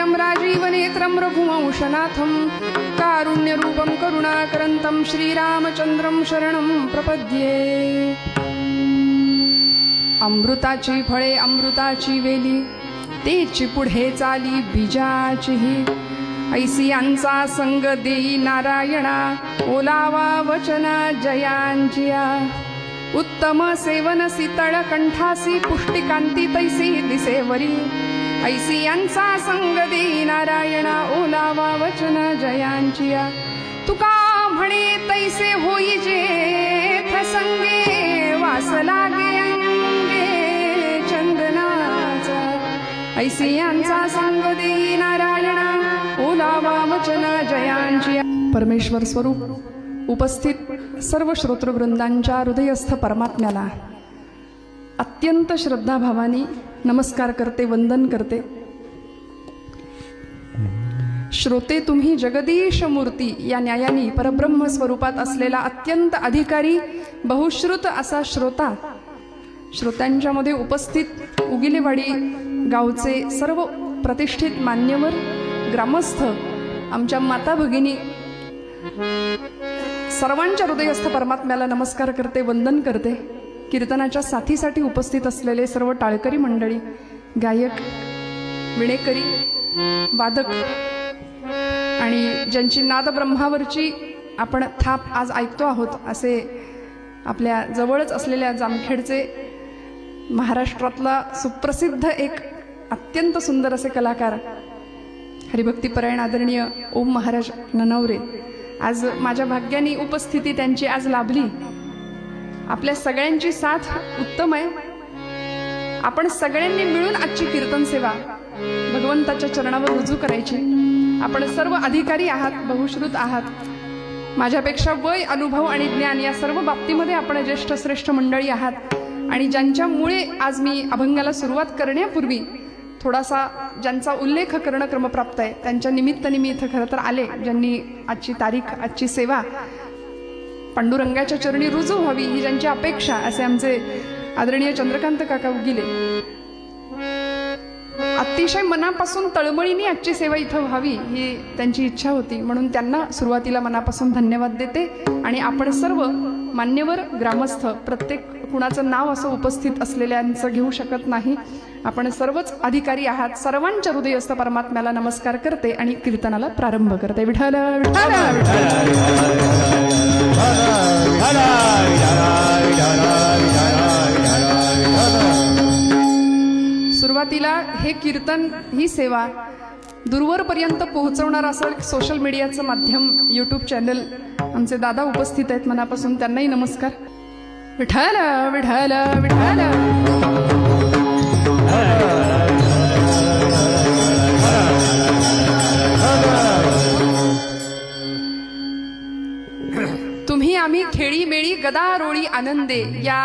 शरण्यं राजीवनेत्रं रघुवंशनाथं कारुण्यरूपं करुणाकरन्तं श्रीरामचंद्रं शरणं प्रपद्ये। अमृताची फळे अमृताची वेली तेची पुढे चाली बीजाचीही ऐसी यांचा संग देई नारायणा ओलावा वचना जयांजिया। उत्तम सेवन शीतळ कंठासी पुष्टिकांती तैसी दिसेवरी ऐसी यांचा संग देई नारायणा ओलावा वचना जयांजिया। तुका म्हणे तैसे होई जेथ संगे वास लागे अंगे चंदनाचा ऐसी यांचा संग देई नारायणा ओलावा वचना जयांची। परमेश्वर स्वरूप उपस्थित सर्व श्रोतृवृंदांच्या हृदयस्थ परमात्म्याला अत्यंत श्रद्धाभावाने नमस्कार करते, वंदन करते। श्रोते तुम्ही जगदीश मूर्ती या न्यायाने परब्रह्म स्वरूपात असलेला अत्यंत अधिकारी बहुश्रुत असा श्रोता, श्रोत्यांच्या मध्ये उपस्थित उगिलेवाडी गावचे सर्व प्रतिष्ठित मान्यवर ग्रामस्थ, आमच्या माता भगिनी सर्वांच्या हृदयस्थ परमात्म्याला नमस्कार करते, वंदन करते। कीर्तनाच्या साथीसाठी उपस्थित असलेले सर्व टाळकरी मंडळी, गायक, विणेकरी, वादक आणि ज्यांची नाद ब्रह्मावरची आपण थाप आज ऐकतो आहोत असे आपल्या जवळच असलेल्या जामखेडचे महाराष्ट्रातला सुप्रसिद्ध एक अत्यंत सुंदर असे कलाकार हरिभक्तीपरायण आदरणीय ओम महाराज ननवरे, आज माझ्या भाग्याने उपस्थिती त्यांची आज लाभली। आपल्या सगळ्यांची साथ उत्तम आहे। आपण सगळ्यांनी मिळून आजची कीर्तन सेवा भगवंताच्या चरणावर रुजू करायची। आपण सर्व अधिकारी आहात, बहुश्रुत आहात। माझ्यापेक्षा वय, अनुभव आणि ज्ञान या सर्व बाबतीमध्ये आपण ज्येष्ठ श्रेष्ठ मंडळी आहात आणि ज्यांच्यामुळे आज मी अभंगाला सुरुवात करण्यापूर्वी थोडासा ज्यांचा उल्लेख करणं क्रमप्राप्त आहे त्यांच्या निमित्ताने मी इथं खरं तर आले, ज्यांनी आजची तारीख, आजची सेवा पांडुरंगाच्या चरणी रुजू व्हावी ही ज्यांची अपेक्षा, असे आमचे आदरणीय चंद्रकांत काका उगिले अतिशय मनापासून तळमळीने आजची सेवा इथं व्हावी ही त्यांची इच्छा होती, म्हणून त्यांना सुरुवातीला मनापासून धन्यवाद देते। आणि आपण सर्व मान्यवर ग्रामस्थ, प्रत्येक कुणाचं नाव असं उपस्थित असलेल्यांचं घेऊ शकत नाही, आपण सर्वच अधिकारी आहात। सर्वांच्या हृदयस्थ परमात्म्याला नमस्कार करते आणि कीर्तनाला प्रारंभ करते। विठ्ठल विठ्ठल सुरुवातीला हे कीर्तन, ही सेवा दूरवरपर्यंत पोहोचवणार असं सोशल मीडियाचं माध्यम यूट्यूब चॅनल आमचे दादा उपस्थित आहेत, मनापासून त्यांनाही नमस्कार। विठ्ठल विठ्ठल विठ्ठल तुम्ही आम्ही खेळी मेळी गदारोळी आनंदे या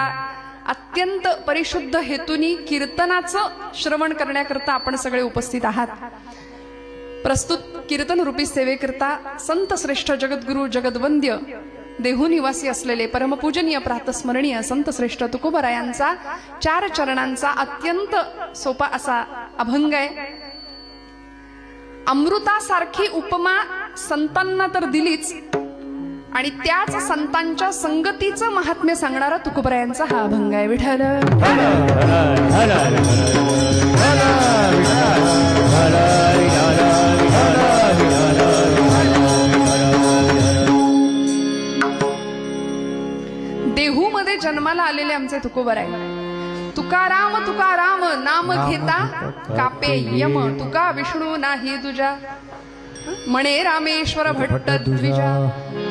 अत्यंत परिशुद्ध हेतूनी कीर्तनाचं श्रवण करण्याकरता आपण सगळे उपस्थित आहात। प्रस्तुत कीर्तन रूपी सेवेकरता संत श्रेष्ठ जगद्गुरु जगद्वंद्य देहू निवासी असलेले परमपूजनीय प्रातस्मरणीय संत श्रेष्ठ तुकोबरायांचा 4 चरणांचा अत्यंत सोपा असा अभंग आहे। अमृतासारखी उपमा संतांना तर दिलीच आणि त्याच संतांच्या संगतीचं महात्म्य सांगणारा तुकोबरायांचा हा अभंग आहे। विठ्ठल देहू मध्ये जन्माला आलेले आमचे तुकोबराय। तुकाराम तुकाराम नाम घेता कापे यम, तुका विष्णू नाही तुझा म्हणे रामेश्वर भट्ट द्विजा।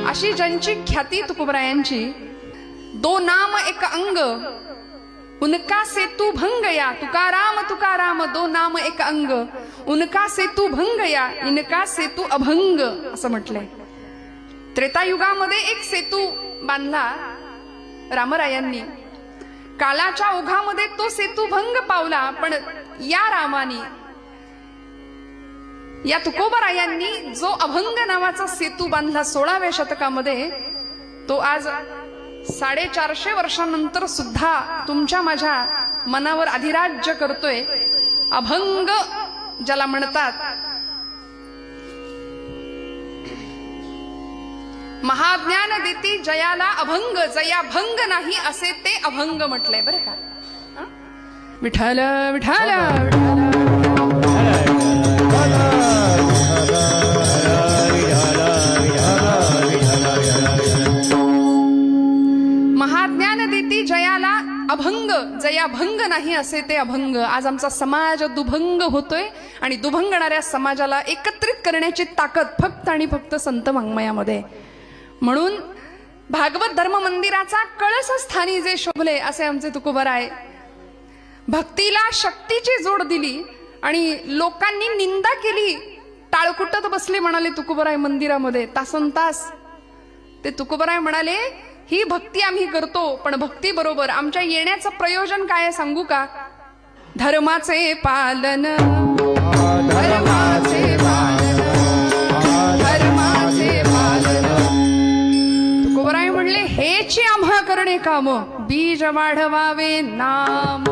अशी ज्यांची ख्याती तुकोबरायांची, दो नाम एक अंग उनका सेतु भंग या। तुकाराम तुकाराम दो नाम एक अंग उनका सेतु भंग या, इनका सेतु अभंग असं म्हटलंय। त्रेतायुगामध्ये एक सेतू बांधला रामरायांनी, कालाच्या ओघामध्ये तो सेतू भंग पावला, पण या रामानी, या तुकोबरायांनी जो अभंग नावाचा सेतू बांधला 16व्या शतकामध्ये, तो आज 450 वर्षांनंतर सुद्धा तुमच्या माझ्या मनावर अधिराज्य करतोय। अभंग ज्याला म्हणतात महाज्ञान देती जयाला अभंग, जया भंग नाही असे ते अभंग म्हटलंय बरं का. विठ्ठल विठ्ठल महाज्ञान देती जयाला अभंग, जया भंग नाही असे ते अभंग. आज आमचा समाज दुभंग होतोय आणि दुभंगणाऱ्या समाजाला एकत्रित करण्याची ताकद फक्त आणि फक्त संत वाङ्मयामध्ये. म्हणून भागवत धर्म मंदिराचा कळस स्थानी जे शोभले असे आमचे तुकोबराय. भक्तीला शक्तीची जोड दिली आणि लोकांनी निंदा केली, टाळकुटत बसले म्हणाले तुकोबराय मंदिरामध्ये तासनतास. ते तुकोबराय म्हणाले ही भक्ती आम्ही करतो, पण भक्ती बरोबर आमच्या येण्याचं प्रयोजन काय सांगू का. धर्माचे पालन, धर्माचे पालन, धर्माचे पालन. तुकोबराय म्हणले हेची आम्हा करणे काम, बीज वाढवावे नाम.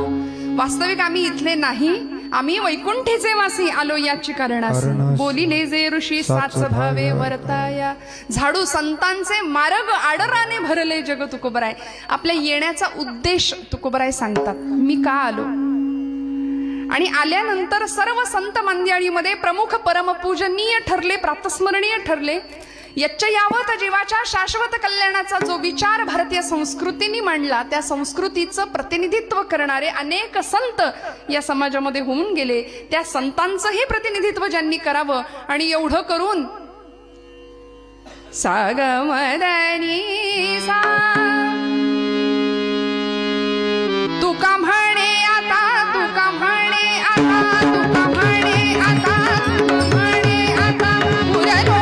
वास्तविक आम्ही इथले नाही, आम्ही वैकुंठीचे वासी आलो याची कारणासी. बोलिले जे ऋषी साच भावे वर्ताया, झाडू संतांचे मार्ग आडराने भरले जग. तुकोबराय आपल्या येण्याचा उद्देश तुकोबराय सांगतात, मी का आलो. आणि आल्यानंतर सर्व संत मंडळीमध्ये प्रमुख परमपूजनीय ठरले, प्रातस्मरणीय ठरले. यच्चयावत जीवाच्या शाश्वत कल्याणाचा जो विचार भारतीय संस्कृतीने मांडला, त्या संस्कृतीचं प्रतिनिधित्व करणारे अनेक संत या समाजामध्ये होऊन गेले. त्या संतांचंही प्रतिनिधित्व ज्यांनी करावं आणि एवढं करून सागमदनी सा तुका म्हणे आता, तुका म्हणे आता, तुका म्हणे आता, तुका म्हणे आता पुरलो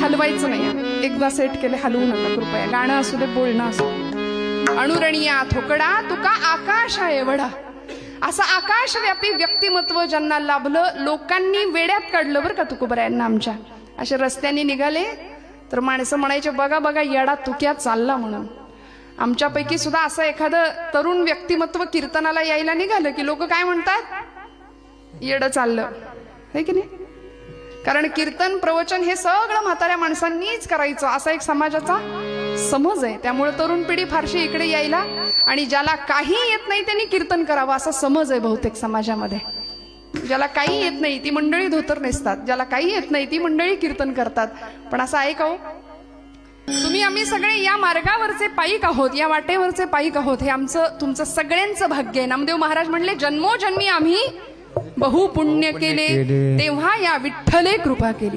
हलवायचं नाही. एकदा सेट केले हलवू नका कृपया. गाणं असू दे, बोलणं असू दे. अणुरणिया थोकडा तुका आकाश आहे एवढा. असं आकाशव्यापी व्यक्तिमत्व ज्यांना लाभलं, लोकांनी वेड्यात काढलं बरं का तुकोबरायांना आमच्या. असे रस्त्याने निघाले तर माणसं म्हणायचे बघा बघा येडा तुक्या चालला म्हणून. आमच्यापैकी सुद्धा असं एखादं तरुण व्यक्तिमत्व कीर्तनाला यायला निघालं की लोक काय म्हणतात, येडं चाललं, है की नाही. कारण कीर्तन प्रवचन हे सगळं म्हाताऱ्या माणसांनीच करायचं असा एक समाजाचा समज आहे. त्यामुळे तरुण पिढी फारशी इकडे यायला आणि ज्याला काही येत नाही त्यांनी कीर्तन करावं असा समज आहे बहुतेक समाजामध्ये. ज्याला काही येत नाही ती मंडळी धोतर नेसतात, ज्याला काही येत नाही ती मंडळी कीर्तन करतात. पण असं आहे का हो. तुम्ही आम्ही सगळे या मार्गावरचे पायीक आहोत, या वाटेवरचे पायीक आहोत. हे आमचं तुमचं सगळ्यांचं भाग्य आहे. नामदेव महाराज म्हणले जन्मोजन्मी आम्ही बहु पुण्य केले, तेव्हा या विठ्ठले कृपा केली.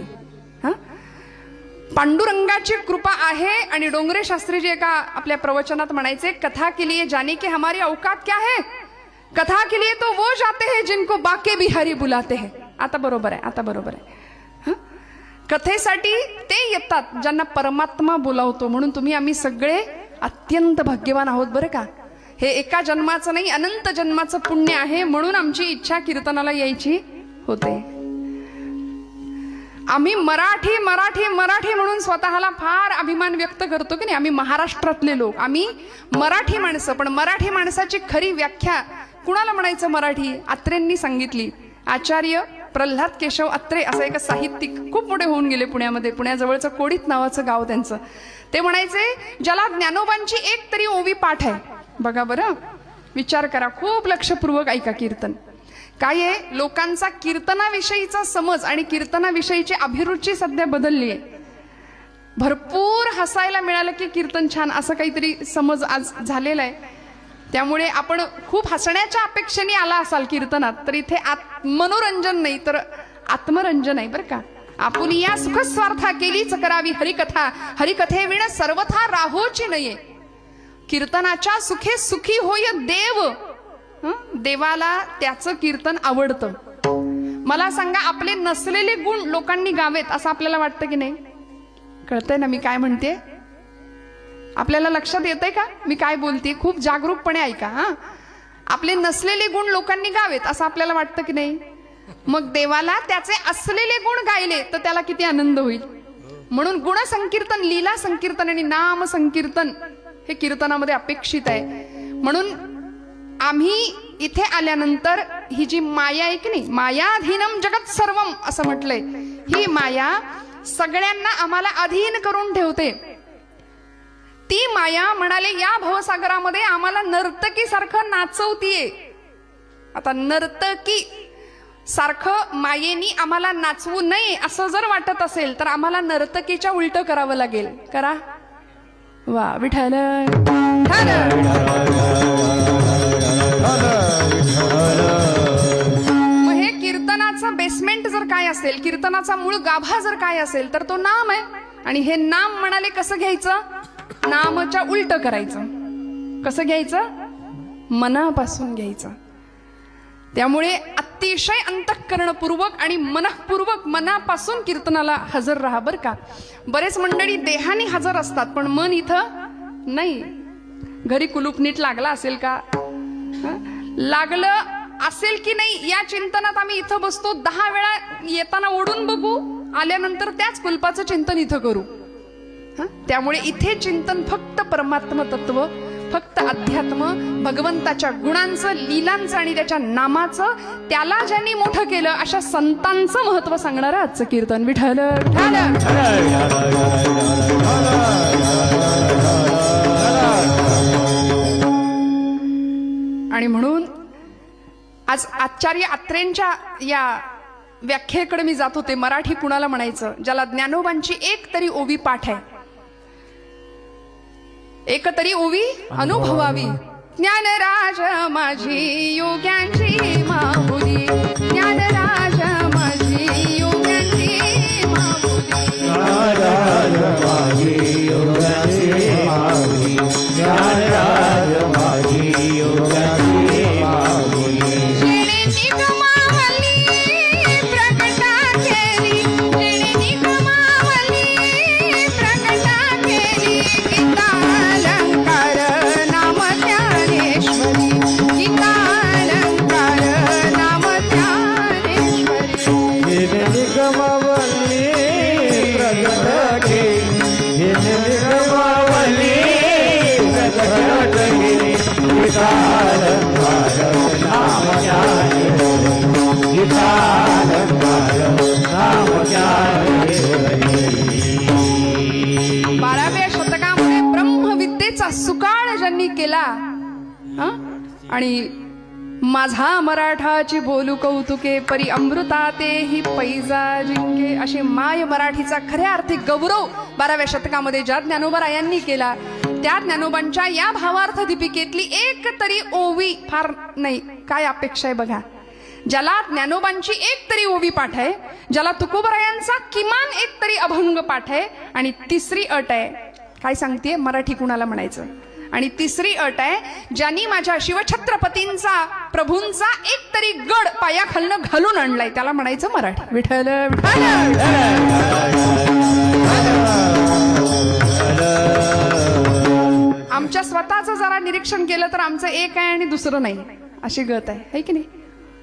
पांडुरंगाची कृपा आहे. आणि डोंगरे शास्त्रीजी एका आपल्या प्रवचनात म्हणायचे, कथा के लिए जाने के हमारी औकात क्या है, कथा के लिए तो वो जाते हैं जिनको बाके बिहारी बुलाते हैं. आता बरोबर आहे, आता बरोबर आहे. कथेसाठी ते येतात ज्यांना परमात्मा बोलावतो. म्हणून तुम्ही आम्ही सगळे अत्यंत भाग्यवान आहोत बरं का. हे एका जन्माचं नाही, अनंत जन्माचं पुण्य आहे. म्हणून आमची इच्छा कीर्तनाला यायची होते. आम्ही मराठी मराठी मराठी म्हणून स्वतःला फार अभिमान व्यक्त करतो की नाही. आम्ही महाराष्ट्रातले लोक, आम्ही मराठी माणसं. पण मराठी माणसाची खरी व्याख्या कुणाला म्हणायचं मराठी, अत्रेंनी सांगितली. आचार्य प्रल्हाद केशव अत्रे असं एक साहित्यिक खूप मोठे होऊन गेले पुण्यामध्ये. पुण्याजवळचं कोडीत नावाचं गाव त्यांचं. ते म्हणायचे ज्याला ज्ञानोबांची एक तरी ओवी पाठ आहे. बघा बरं, विचार करा, खूप लक्षपूर्वक ऐका. कीर्तन काय आहे, लोकांचा कीर्तनाविषयीचा समज आणि कीर्तनाविषयीची अभिरुची सध्या बदलली आहे. भरपूर हसायला मिळालं की कीर्तन छान असं काहीतरी समज आज झालेला आहे. त्यामुळे आपण खूप हसण्याच्या अपेक्षेने आला असाल कीर्तनात तर इथे मनोरंजन नाही तर आत्मरंजन आहे बरं का. आपण या सुखस्वार्था केलीच करावी हरिकथा, हरिकथे विण सर्वथा राहोची नये. कीर्तनाच्या सुखे सुखी होय देव. देवाला त्याचं कीर्तन आवडतं. मला सांगा, आपले नसलेले गुण लोकांनी गावेत असं आपल्याला वाटतं की नाही? कळतंय ना मी काय म्हणते? आपल्याला लक्षात येतंय का मी काय बोलते? खूप जागरूकपणे ऐका हा. आपले नसलेले गुण लोकांनी गावेत असं आपल्याला वाटतं की नाही? मग देवाला त्याचे असलेले गुण गायले तर त्याला किती आनंद होईल. म्हणून गुण संकीर्तन, लीला संकीर्तन आणि नाम संकीर्तन हे कीर्तनामध्ये अपेक्षित आहे. म्हणून आम्ही इथे आल्यानंतर ही जी माया आहे की नाही, मायाधीनम जगत सर्वम असं म्हटलंय, ही माया सगळ्यांना आम्हाला अधीन करून ठेवते. ती माया म्हणाले या भवसागरामध्ये आम्हाला नर्तकी सारखं नाचवतीये. आता नर्तकी सारखं मायेनी आम्हाला नाचवू नये असं जर वाटत असेल तर आम्हाला नर्तकीच्या उलट करावं लागेल. करा. वा विठ्ठल. मग हे कीर्तनाचं बेसमेंट जर काय असेल, कीर्तनाचा मूळ गाभा जर काय असेल तर तो नाम आहे. आणि हे नाम म्हणाले कसं घ्यायचं? नामच्या उलट करायचं. कसं घ्यायचं? मनापासून घ्यायचं. त्यामुळे अतिशय अंतःकरणपूर्वक आणि मनःपूर्वक मनापासून कीर्तनाला हजर राहा बर का. बरेच मंडळी देहाने हजर असतात पण मन इथं नाही. घरी कुलूप नीट लागला असेल का? लागलं असेल की नाही या चिंतनात आम्ही इथं बसतो. 10 वेळा येताना ओढून बघू, आल्यानंतर त्याच कुलपाचं चिंतन इथं करू. त्यामुळे इथे चिंतन फक्त परमात्म तत्व, फक्त अध्यात्म, भगवंताच्या गुणांचं, लीलांचं आणि त्याच्या नामाचं, त्याला ज्यांनी मोठं केलं अशा संतांचं महत्व सांगणारं आजचं कीर्तन. विठ्ठल आणि म्हणून आज आचार्य अत्रेंच्या या व्याख्येकडे मी जात होते. मराठी कुणाला म्हणायचं ज्याला ज्ञानोबांची एक तरी ओवी पाठ आहे, एक तरी ओवी अनुभवावी. ज्ञानराज माझी योग्यांची माहुली, ज्ञानराज माझी योग्यांची माहुली, ज्ञानराज माझी योग्यांची माहुली, ज्ञानराज माझी योग्यांची माहुली. जेणे निगमावली प्रगटा केली, जेणे निगमावली प्रगटा केली, गीतालंकार नाम ज्ञानेश्वरी, गीतालंकार नाम ज्ञानेश्वरी. जेणे निगमावली प्रगटा केली, जेणे निगमावली प्रगटा केली, गीतालंकार नाम ज्ञानेश्वरी, गीतालंकार नाम ज्ञानेश्वरी. 12व्या शतकामध्ये ब्रह्मविद्येचा सुकाळ ज्यांनी केला आणि माझा मराठाची बोलू कौतुके परी अमृता तेही पैजा जिंके अशी माय मराठीचा खऱ्या अर्थी गौरव 12व्या शतकामध्ये ज्या ज्ञानोबरायांनी केला, त्या ज्ञानोबांच्या या भावार्थ दीपिकेतली एक तरी ओवी फार नाही. काय अपेक्षा आहे बघा. ज्याला ज्ञानोबांची एक तरी ओवी पाठ आहे, ज्याला तुकोबरायांचा किमान एक तरी अभंग पाठ आहे, आणि तिसरी अट आहे काय सांगते मराठी कुणाला म्हणायचं. आणि तिसरी अट आहे ज्यांनी माझ्या शिवछत्रपतींचा प्रभूंचा एक तरी गड पायाखालनं घालून आणलाय त्याला म्हणायचं मराठी. विठ्ठल आमच्या स्वतःचं जरा निरीक्षण केलं तर आमचं एक आहे आणि दुसरं नाही अशी गत आहे की नाही.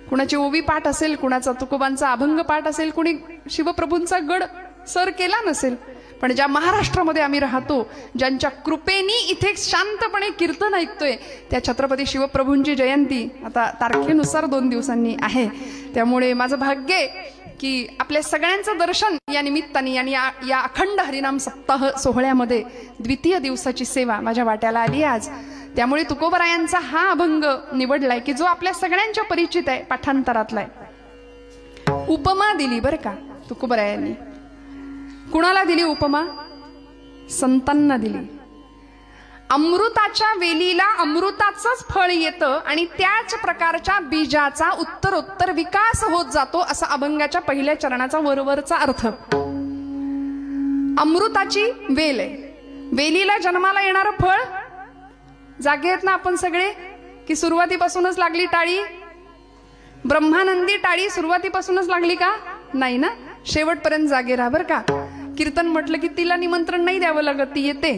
कुणाची ओवी पाठ असेल, कुणाचा तुकोबांचा अभंग पाठ असेल, कुणी शिवप्रभूंचा गड सर केला नसेल, पण ज्या महाराष्ट्रामध्ये आम्ही राहतो, ज्यांच्या कृपेनी इथे शांतपणे कीर्तन ऐकतोय, त्या छत्रपती शिवप्रभूंची जयंती आता तारखेनुसार 2 दिवसांनी आहे. त्यामुळे माझं भाग्य आहे की आपल्या सगळ्यांचं दर्शन या निमित्ताने आणि या अखंड हरिनाम सप्ताह सोहळ्यामध्ये द्वितीय दिवसाची सेवा माझ्या वाट्याला आली आज. त्यामुळे तुकोबरायांचा हा अभंग निवडलाय की जो आपल्या सगळ्यांच्या परिचित आहे, पाठांतरातला आहे. उपमा दिली बरं का तुकोबरायांनी. कुणाला दिली उपमा? संतांना दिली. अमृताच्या वेलीला अमृताचंच फळ येतं आणि त्याच प्रकारच्या बीजाचा उत्तरोत्तर विकास होत जातो, असा अभंगाच्या पहिल्या चरणाचा वरवरचा अर्थ. अमृताची वेल आहे, वेलीला जन्माला येणारं फळ. जागे आहेत ना आपण सगळे की सुरुवातीपासूनच लागली टाळी? ब्रह्मानंदी टाळी सुरुवातीपासूनच लागली का? नाही ना, शेवटपर्यंत जागे राहा बरं का. कीर्तन म्हटलं की तिला निमंत्रण नाही द्यावं लागत, ती येते.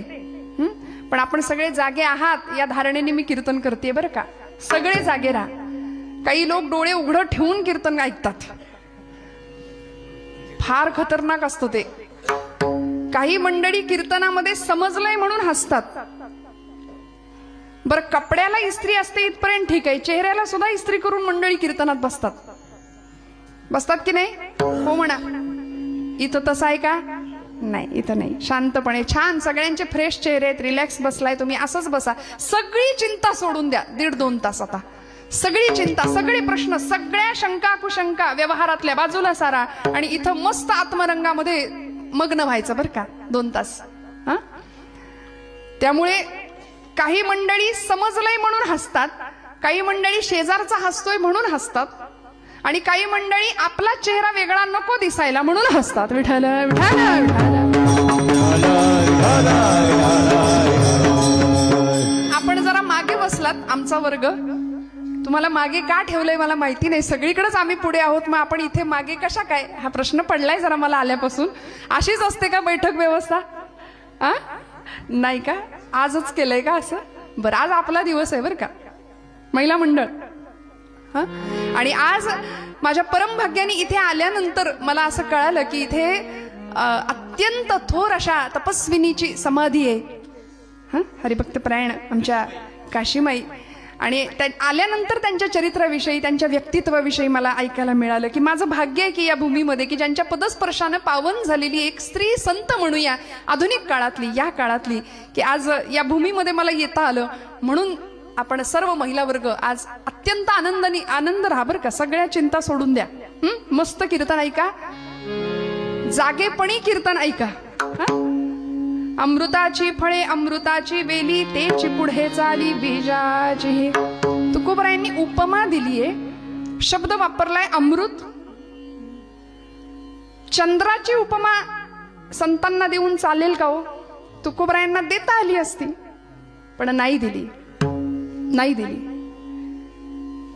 पण आपण सगळे जागे आहात या धारणेने मी कीर्तन करते बरं का. सगळे जागे राहा. काही लोक डोळे उघडं ठेवून कीर्तन ऐकतात, फार खतरनाक असतो ते. काही मंडळी कीर्तनामध्ये समजलंय म्हणून हसतात. बरं, कपड्याला इस्त्री असते इथपर्यंत ठीक आहे, चेहऱ्याला सुद्धा इस्त्री करून मंडळी कीर्तनात बसतात की नाही? हो म्हणा. इथं तसं आहे का? नाही, इथं नाही. शांतपणे छान सगळ्यांचे फ्रेश चेहरे आहेत, रिलॅक्स बसलाय तुम्ही, असंच बसा. सगळी चिंता सोडून द्या 1.5-2 तास. आता सगळी चिंता, सगळे प्रश्न, सगळ्या शंका कुशंका व्यवहारातल्या बाजूला सारा आणि इथं मस्त आत्मरंगामध्ये मग्न व्हायचं बरं का 2 तास. त्यामुळे काही मंडळी समजलंय म्हणून हसतात, काही मंडळी शेजारचा हसतोय म्हणून हसतात, आणि काही मंडळी आपला चेहरा वेगळा नको दिसायला म्हणून हसतात. विठ्ठल विठ्ठल विठ्ठल. आपण जरा मागे बसलात, आमचा वर्ग तुम्हाला मागे का ठेवलंय मला माहिती नाही. सगळीकडेच आम्ही पुढे आहोत, मग आपण इथे मागे कशा काय, हा प्रश्न पडलाय जरा मला आल्यापासून. अशीच असते का बैठक व्यवस्था? नाही का? आजच केलंय का असं? बरं, आज आपला दिवस आहे बरं का, महिला मंडळ. आणि आज माझ्या परमभाग्याने इथे आल्यानंतर मला असं कळालं की इथे अत्यंत थोर अशा तपस्विनीची समाधी आहे. हरिभक्त परायण आमच्या काशीमाई. आणि आल्यानंतर त्यांच्या चरित्राविषयी, त्यांच्या व्यक्तित्वाविषयी मला ऐकायला मिळालं की माझं भाग्य आहे की या भूमीमध्ये की ज्यांच्या पदस्पर्शानं पावन झालेली एक स्त्री संत म्हणूया आधुनिक काळातली, या काळातली, की आज या भूमीमध्ये मला येता आलं. म्हणून आपण सर्व महिला वर्ग आज अत्यंत आनंद राहा बरं का. सगळ्या चिंता सोडून द्या. मस्त कीर्तन ऐका, जागेपणी कीर्तन ऐका. अमृताची फळे अमृताची वेली, तेची पुढे चाली बीजाची. तुकोबरायांनी उपमा दिलीये, शब्द वापरलाय अमृत. चंद्राची उपमा संतांना देऊन चालेल का हो? तुकोबरायांना देता आली असती, पण नाही दिली.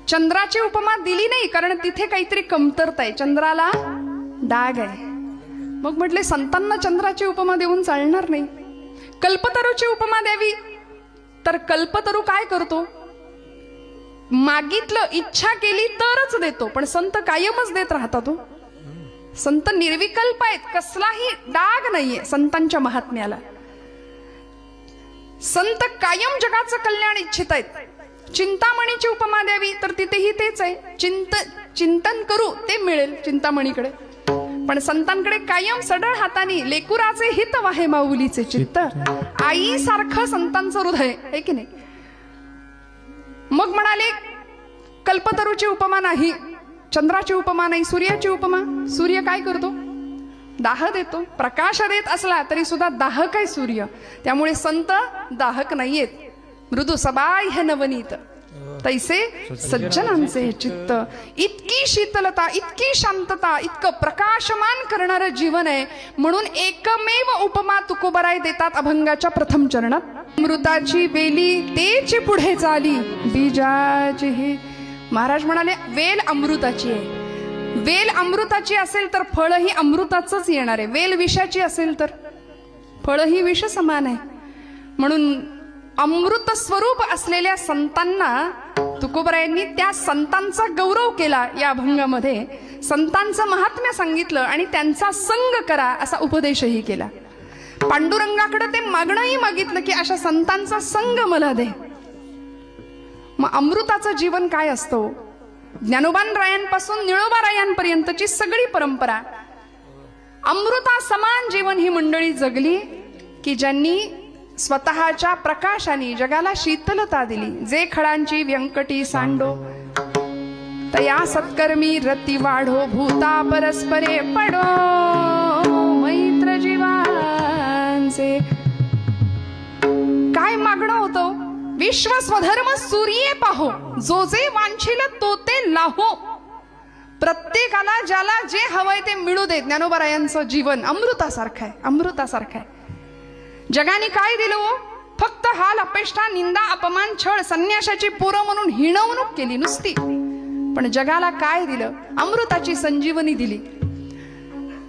चंद्राची उपमा दिली नाही, कारण तिथे काहीतरी कमतरता आहे, चंद्राला डाग आहे. मग म्हटले संतांना चंद्राची उपमा देऊन चालणार नाही. कल्पतरूची उपमा द्यावी, तर कल्पतरू काय करतो? मागितलं, इच्छा केली तरच देतो, पण संत कायमच देत राहतात. संत निर्विकल्प आहेत, कसलाही डाग नाहीये संतांच्या महात्म्याला. संत कायम जगाचं कल्याण इच्छित आहेत. चिंतामणीची उपमा द्यावी, तर तिथेही तेच आहे, चिंतन करू ते मिळेल चिंतामणीकडे. पण संतांकडे कायम सडळ हाताने लेकुराचे हित वाहे माऊलीचे चित्त. आई सारखं संतांचं हृदय आहे की नाही. मग म्हणाले कल्पतरूची उपमा नाही, चंद्राची उपमा नाही, सूर्याची उपमा. सूर्य काय करतो? दाह देतो. प्रकाश देत असला तरी सुद्धा दाहक आहे सूर्य. त्यामुळे संत दाहक नाहीयेत. मृदू सबाह्य नवनीत तैसे सज्जनांचे चित्त. इतकी शीतलता, इतकी शांतता, इतकं प्रकाशमान करणारं जीवन आहे. म्हणून एकमेव उपमा तुकोबराय देतात अभंगाच्या प्रथम चरणात. अमृताची वेली तेची पुढे चाली बीजाची. हे महाराज म्हणाले वेल अमृताची आहे. वेल अमृताची असेल तर फळही अमृताचंच येणार आहे. वेल विषाची असेल तर फळही विष समान आहे. म्हणून अमृत स्वरूप असलेल्या संतांना तुकोबरायांनी, त्या संतांचा गौरव केला या अभंगामध्ये. संतांचं महात्म्य सांगितलं आणि त्यांचा संग करा असा उपदेशही केला. पांडुरंगाकडे ते मागणंही मागितलं की अशा संतांचा संग मला दे. मग अमृताचं जीवन काय असतं? ज्ञानोबान रायांपासून निळोबा रायांपर्यंतची सगळी परंपरा अमृता समान जीवन ही मंडळी जगली की ज्यांनी स्वतःच्या प्रकाशाने जगाला शीतलता दिली. जे खळांची व्यंकटी सांडो तया सत्कर्मी रती वाढो. भूता परस्परे पडो मैत्र जीवांचे. काय मागणं होतं? विश्व स्वधर्म सूर्ये पाहो, जो जे वांछिल तो ते लाहो. प्रत्येकाला ज्याला जे हवंय ते मिळू देत. ज्ञानोबारायांचं जीवन अमृतासारखं आहे, अमृतासारखं आहे. जगाने काय दिलं हो? फक्त हाल, अपेष्टा, निंदा, अपमान, छळ, संन्याशाची पोरं म्हणून हिणवणूक केली नुसती. पण जगाला काय दिलं? अमृताची संजीवनी दिली.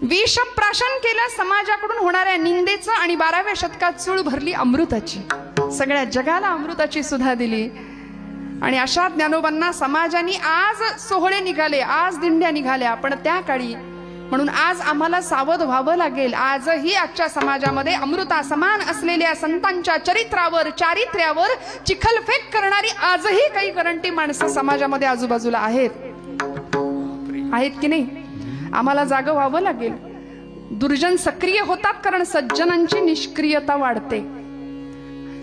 विषप्राशन केलं समाजाकडून होणाऱ्या निंदेचं आणि 12व्या शतकात चूळ भरली अमृताची. सगळ्या जगाला अमृताची सुधा दिली. आणि अशा ज्ञानोबांना समाजाने आज सोहळे निघाले, आज दिंड्या निघाल्या, पण त्या काळी म्हणून आज आम्हाला सावध व्हावं लागेल. आजही आजच्या समाजामध्ये अमृता समान असलेल्या संतांच्या चरित्रावर, चारित्र्यावर चिखलफेक करणारी आजही काही करंटी माणसं समाजामध्ये आजूबाजूला आहेत की नाही? आम्हाला जागं व्हावं लागेल. दुर्जन सक्रिय होतात कारण सज्जनांची निष्क्रियता वाढते.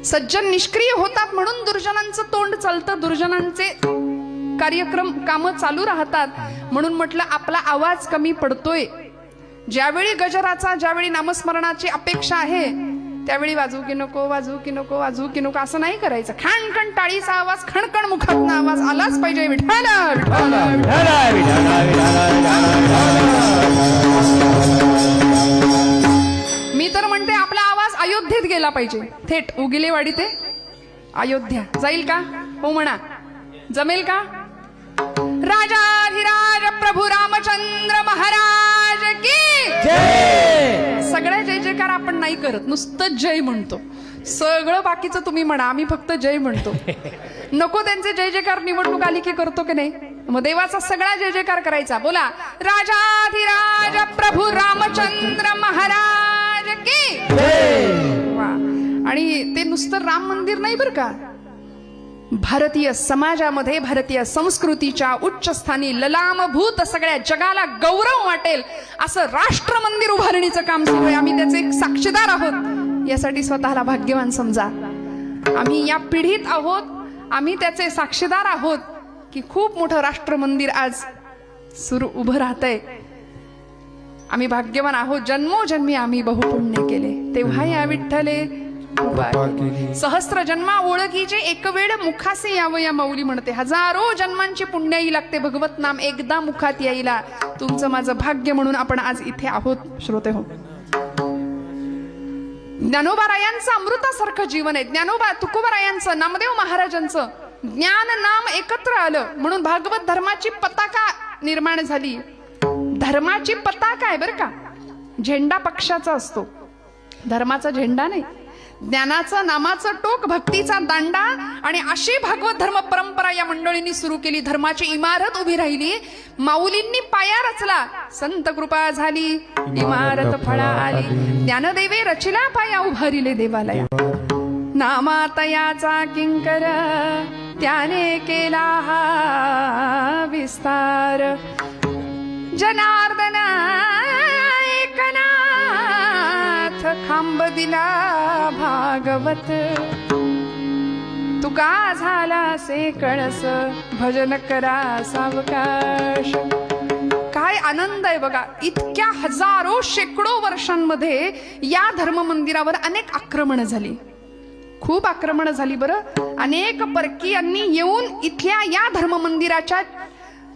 सज्जन निष्क्रिय होतात म्हणून दुर्जनांचं तोंड चालतं, दुर्जनांचे कार्यक्रम कामं चालू राहतात. म्हणून म्हटलं आपला आवाज कमी पडतोय. ज्यावेळी गजराचा, ज्यावेळी नामस्मरणाची अपेक्षा आहे त्यावेळी वाजू की नको, वाजू की नको, वाजू की नको असं नाही करायचं. खणखण टाळीचा आवाज, खणखण मुखातनं आवाज आलाच पाहिजे. विठाला विठाला विठाला विठाला विठाला. मी तर म्हणते आपला आवाज अयोध्येत गेला पाहिजे. थेट उगिलेवाडी ते अयोध्या जाईल का? हो म्हणा. जमेल का? राजाधिराज प्रभू रामचंद्र महाराज की जय. सगळ्या जय जयकार आपण नाही करत, नुसतं जय म्हणतो. सगळं बाकीचं तुम्ही म्हणा, आम्ही फक्त जय म्हणतो. नको त्यांचे जय जयकार निवडणूक आली की करतो की नाही? मग देवाचा सगळा जय जयकार करायचा. बोला राजाधिराज प्रभू रामचंद्र महाराज की जय. आणि ते नुसतं राम मंदिर नाही बरं का, भारतीय समाजामध्ये, भारतीय संस्कृतीच्या उच्च स्थानी ललामभूत सगळ्या जगाला गौरव वाटेल असं राष्ट्र मंदिर उभारणीचं काम सुरू आहे. आम्ही त्याचे एक साक्षीदार आहोत. यासाठी स्वतःला भाग्यवान समजा. आम्ही या पिढीत आहोत, आम्ही त्याचे साक्षीदार आहोत की खूप मोठं राष्ट्र मंदिर आज सुरू उभं राहतंय. आम्ही भाग्यवान आहोत. जन्मोजन्मी आम्ही बहुपुण्य केले, तेव्हा या विठ्ठले सहस्त्र जन्मा ओळखीचे एक वेळ मुखासे यावं या माऊली म्हणते. हजारो जन्मांची पुण्याई लागते भगवत नाम एकदा मुखात यायला. तुमचं माझं भाग्य म्हणून आपण आज इथे आहोत श्रोते हो. ज्ञानोबारायांचं अमृतासारखं जीवन आहे. ज्ञानोबा तुकोबारायांचं, नामदेव महाराजांचं ज्ञान नाम एकत्र आलं म्हणून भागवत धर्माची पताका निर्माण झाली. धर्माची पताका आहे बरं का, झेंडा पक्षाचा असतो, धर्माचा झेंडा नाही. ज्ञानाचं नामाचं टोक, भक्तीचा दांडा. आणि अशी भागवत धर्म परंपरा या मंडळींनी सुरू केली. धर्माची इमारत उभी राहिली. माऊलींनी पाया रचला, संत कृपा झाली, इमारत फळा आली. ज्ञानदेवे रचिला पाया उभारिले देवालया. नामातयाचा किंकर त्याने केला हा विस्तार. जनार्दन एकनाथ खांब दिला भागवत. तुका झाला से कळस भजन करा सावकाश. काय आनंद आहे बघा. इतक्या हजारो शेकडो वर्षांमध्ये या धर्म मंदिरावर अनेक आक्रमण झाली, खूप आक्रमण झाली बरं. अनेक परकीयांनी येऊन इथल्या या धर्म मंदिराच्या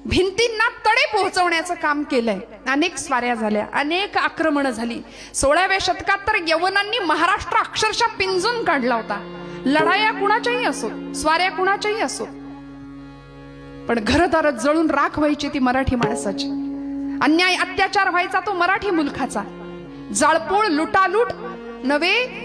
भिंतींना तडे पोहोचवण्याचं काम केलंय. अनेक स्वाऱ्या झाल्या, अनेक आक्रमण झाली. 16व्या शतकात तर यवनांनी महाराष्ट्र अक्षरशः पिंजून काढला होता. लढाया कुणाच्याही असो, स्वाऱ्या कुणाच्याही असो, पण घरदार जळून राख व्हायची ती मराठी माणसाची. अन्याय अत्याचार व्हायचा तो मराठी मुलखाचा. जाळपोळ लुटालूट नव्हे,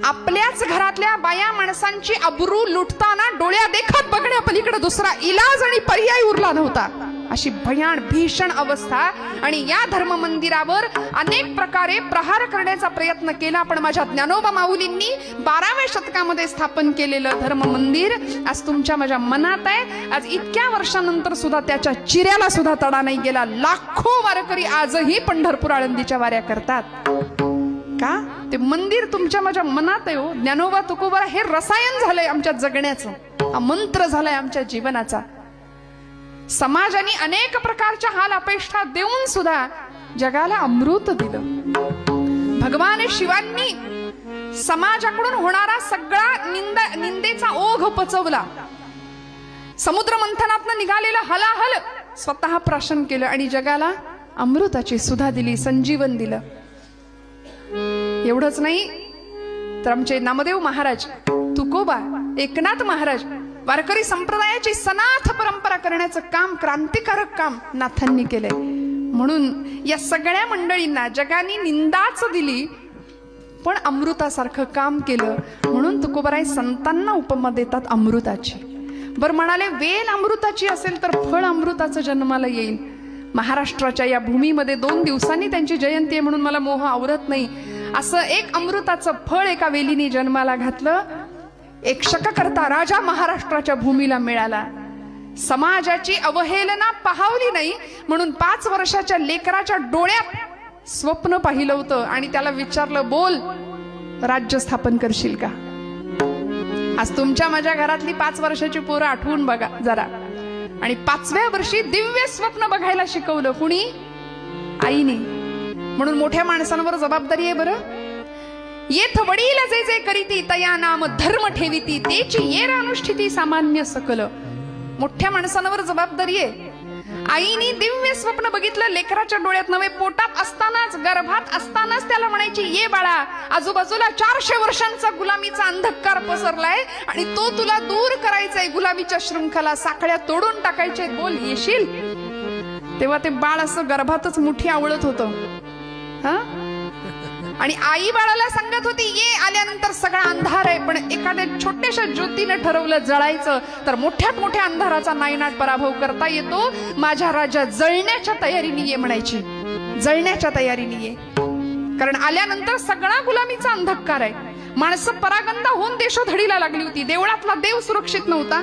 आपल्याच घरातल्या बाया माणसांची अब्रू लुटताना डोळ्या देखत बघण्या पलीकडे दुसरा इलाज आणि पर्याय उरला नव्हता. अशी भयान भीषण अवस्था. आणि या धर्म मंदिरावर अनेक प्रकारे प्रहार करण्याचा प्रयत्न केला. पण माझ्या ज्ञानोबा माऊलींनी 12व्या शतकामध्ये स्थापन केलेलं धर्म मंदिर आज तुमच्या माझ्या मनात आहे. आज इतक्या वर्षानंतर सुद्धा त्याच्या चिऱ्याला सुद्धा तडा नाही गेला. लाखो वारकरी आजही पंढरपूर आळंदीच्या वाऱ्या करतात. का? ते मंदिर तुमच्या माझ्या मनात आहे हो. ज्ञानोबा तुकोबा हे रसायन झालंय आमच्या जगण्याचं, हा मंत्र झालाय आमच्या जीवनाचा. समाजाने अनेक प्रकारच्या हाल अपेक्षा देऊन सुद्धा जगाला अमृत दिलं. भगवान शिवांनी समाजाकडून होणारा सगळा निंदेचा ओघ पचवला. समुद्र मंथनातनं निघालेलं हलाहल स्वतः प्राशन केलं आणि जगाला अमृताची सुधा दिली, संजीवन दिलं. एवढंच नाही तर आमचे नामदेव महाराज, तुकोबा, एकनाथ महाराज वारकरी संप्रदायाची सनाथ परंपरा करण्याचं काम, क्रांतिकारक काम नाथांनी केलंय. म्हणून या सगळ्या मंडळींना जगाने निंदाच दिली, पण अमृतासारखं काम केलं. म्हणून तुकोबाराय संतांना उपमा देतात अमृताची. बरं म्हणाले, वेल अमृताची असेल तर फळ अमृताचं जन्माला येईल. महाराष्ट्राच्या या भूमीमध्ये 2 दिवसांनी त्यांची जयंती आहे, म्हणून मला मोह आवरत नाही. असं एक अमृताचं फळ एका वेलीने जन्माला घातलं. एक शककर्ता राजा महाराष्ट्राच्या भूमीला मिळाला. समाजाची अवहेलना पाहावली नाही म्हणून 5 वर्षाच्या लेकराच्या डोळ्यात स्वप्न पाहिलं होतं आणि त्याला विचारलं, बोल, राज्य स्थापन करशील का? आज तुमच्या माझ्या घरातली 5 वर्षाची पोरं आठवून बघा जरा. आणि 5व्या वर्षी दिव्य स्वप्न बघायला शिकवलं कुणी? आईने. म्हणून मोठ्या माणसांवर जबाबदारी आहे बरं. येथ वडील जे जे करीती तया नाम धर्म ठेविती तेची येर अनुष्ठिती सामान्य सकल. मोठ्या माणसांवर जबाबदारी आहे. आईने दिव्य स्वप्न बघितलं लेकराच्या डोळ्यात नव्हे, पोटात असतानाच, गर्भात असतानाच त्याला म्हणायची, ये बाळा, आजूबाजूला 400 वर्षांचा गुलामीचा अंधकार पसरलाय आणि तो तुला दूर करायचाय. गुलामीच्या शृंखला, साखळ्या तोडून टाकायचे, बोल, येशील? तेव्हा ते बाळ असं गर्भातच मुठी आवळत होतं. हा, आणि आई बाळाला सांगत होती, ये, आल्यानंतर सगळा अंधार आहे, पण एखाद्या छोट्याशा ज्योतीने ठरवलं जळायचं तर मोठ्यात मोठ्या अंधाराचा नायनाट पराभव करता येतो. माझ्या राजा जळण्याच्या तयारीने ये म्हणायची, जळण्याच्या तयारीने ये. कारण आल्यानंतर सगळा गुलामीचा अंधकार आहे. माणसं परागंदा होऊन देशोधडीला लागली होती. देवळातला देव सुरक्षित नव्हता,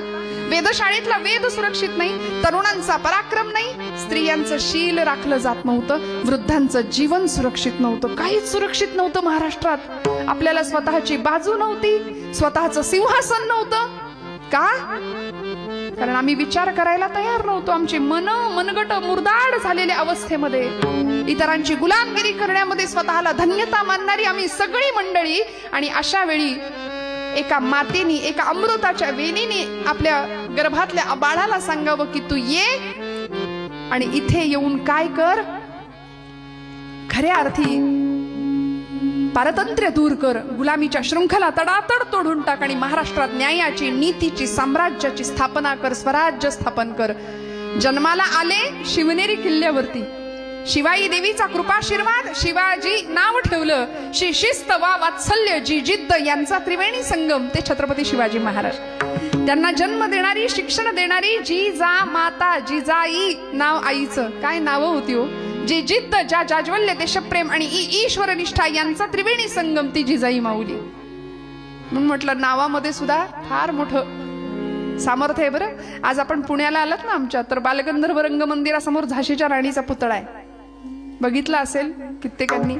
वेदशाळेतला वेद सुरक्षित नाही, तरुणांचा पराक्रम नाही, स्त्रियांचं शील राखलं जात नव्हतं, वृद्धांचं जीवन सुरक्षित नव्हतं, काहीच सुरक्षित नव्हतं महाराष्ट्रात. आपल्याला स्वतःची बाजू नव्हती, स्वतःचं सिंहासन नव्हतं. का? कारण आम्ही विचार करायला तयार नव्हतो. आमची मनगट मुरदाड झालेल्या अवस्थेमध्ये, इतरांची गुलामगिरी करण्यामध्ये स्वतःला धन्यता मानणारी आम्ही सगळी मंडळी. आणि अशा वेळी एका मातेने, एका अमृताच्या वेणीने आपल्या गर्भातल्या बाळाला सांगावं की तू ये आणि इथे येऊन काय कर, खऱ्या अर्थी पारतंत्र्य दूर कर, गुलामीच्या शृंखला तडातड तोडून टाक आणि महाराष्ट्रात न्यायाची, नीतीची, साम्राज्याची स्थापना कर, स्वराज्य स्थापन कर. जन्माला आले शिवनेरी किल्ल्यावरती. शिवाई देवीचा कृपाशीर्वाद, शिवाजी नाव ठेवलं. शिस्त वा वात्सल्य, जी जिद्द यांचा त्रिवेणी संगम ते छत्रपती शिवाजी महाराज. त्यांना जन्म देणारी, शिक्षण देणारी जिजा माता, जिजाई नाव आईचं. काय नावं होती हो? जी जिद्द, ज्या जाज्वल्य, देशप्रेम आणि ईश्वर निष्ठा यांचा त्रिवेणी संगम ती जिजाई माऊली. म्हणून म्हटलं नावामध्ये सुद्धा फार मोठं सामर्थ्य आहे बरं. आज आपण पुण्याला आलात ना आमच्या, तर बालगंधर्व रंगमंदिरासमोर झाशीच्या राणीचा पुतळा आहे, बघितला असेल कित्येकांनी.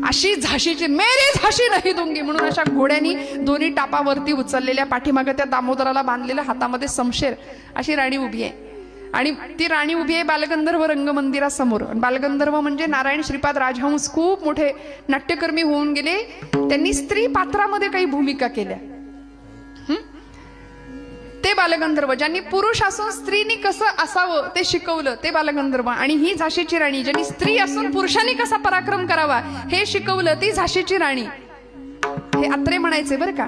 अशी झाशीची, मेरी झाशी नाही दूंगी म्हणून अशा घोड्यांनी दोन्ही टापावरती उचललेल्या, पाठीमागे त्या दामोदराला बांधलेल्या, हातामध्ये समशेर, अशी राणी उभी आहे. आणि ती राणी उभी आहे बालगंधर्व रंगमंदिरासमोर. बालगंधर्व म्हणजे नारायण श्रीपाद राजहंस खूप मोठे नाट्यकर्मी होऊन गेले. त्यांनी स्त्री पात्रामध्ये काही भूमिका केल्या. ते बालगंधर्व, ज्यांनी पुरुष असून स्त्रीनी कसं असावं ते शिकवलं, ते बालगंधर्व. आणि ही झाशीची राणी, ज्यांनी स्त्री असून पुरुषांनी कसा पराक्रम करावा हे शिकवलं, ती झाशीची राणी. हे अत्रे म्हणायचे बरं का.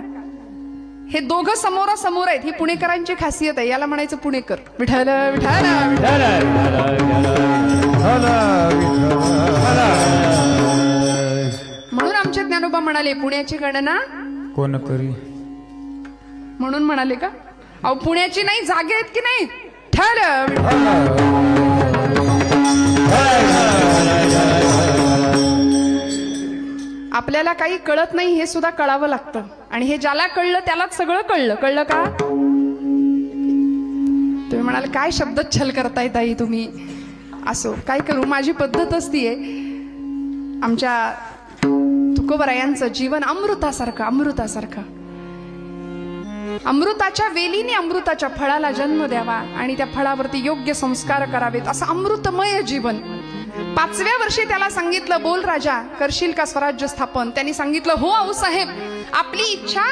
हे दोघं समोरासमोर आहेत, ही पुणेकरांची खासियत आहे. याला म्हणायचं पुणेकर. विठ्ठल विठ्ठल म्हणून आमचे ज्ञानोबा म्हणाले, पुण्याची गणना कोण करी. म्हणून म्हणाले का, अहो पुण्याची नाही, जागे आहेत की नाही. ठल आपल्याला काही कळत नाही हे सुद्धा कळावं लागतं. आणि हे ज्याला कळलं त्यालाच सगळं कळलं. कळलं का? तुम्ही म्हणाल काय शब्दच्छल करताय ताई तुम्ही. असो, काय करू, माझी पद्धतच ती आहे. आमच्या तुकोबरायांचं जीवन अमृतासारखं, अमृतासारखं. अमृताच्या वेलीने अमृताच्या फळाला जन्म द्यावा आणि त्या फळावरती योग्य संस्कार करावेत, असं अमृतमय जीवन. 5व्या वर्षी त्याला सांगितलं, बोल राजा, करशील का स्वराज्य स्थापन? त्यांनी सांगितलं, हो आऊसाहेब, आपली इच्छा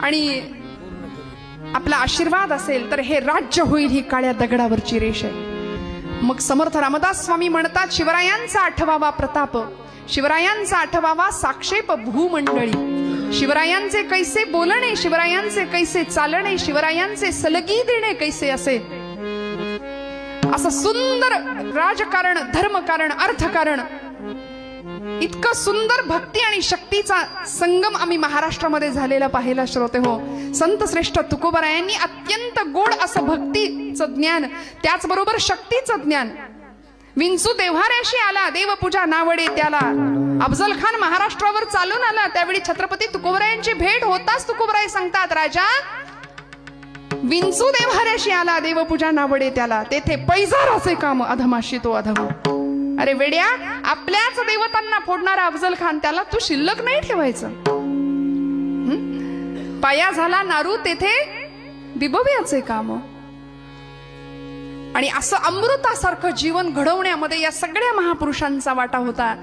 आणि आपला आशीर्वाद असेल तर हे राज्य होईल, ही काळ्या दगडावरची रेष आहे. मग समर्थ रामदास स्वामी म्हणतात, शिवरायांचा आठवावा प्रताप, शिवरायांचा आठवावा साक्षेप भूमंडळी. शिवरायांचे कैसे बोलणे, शिवरायांचे कैसे चालणे, शिवरायांचे सलगी देणे कैसे असे, असं सुंदर राजकारण, धर्मकारण, अर्थकारण, इतकं सुंदर भक्ती आणि शक्तीचा संगम आम्ही महाराष्ट्रामध्ये झालेला पाहिला श्रोते हो. संत श्रेष्ठ तुकोबारायांनी अत्यंत गोड असं भक्तीचं ज्ञान, त्याचबरोबर शक्तीचं ज्ञान. विंचू देव्हाऱ्याशी आला, देवपूजा नावडे त्याला. अफजल खान महाराष्ट्रावर चालून आला, त्यावेळी छत्रपती तुकोबारायांची भेट होताच तुकोबाराय सांगतात, राजा विंचू देव्हाऱ्याशी आला, देवपूजा नावडे त्याला. तेथे पैजार असे काम, अधमाशी तो अधम. अरे वेड्या, आपल्याच देवतांना फोडणारा अफजल खान, त्याला तू शिल्लक नाही ठेवायचं. पाया झाला नारू, तेथे बिबव्याचे काम. आणि असं अमृतासारखं जीवन घडवण्यामध्ये या सगळ्या महापुरुषांचा वाटा होता.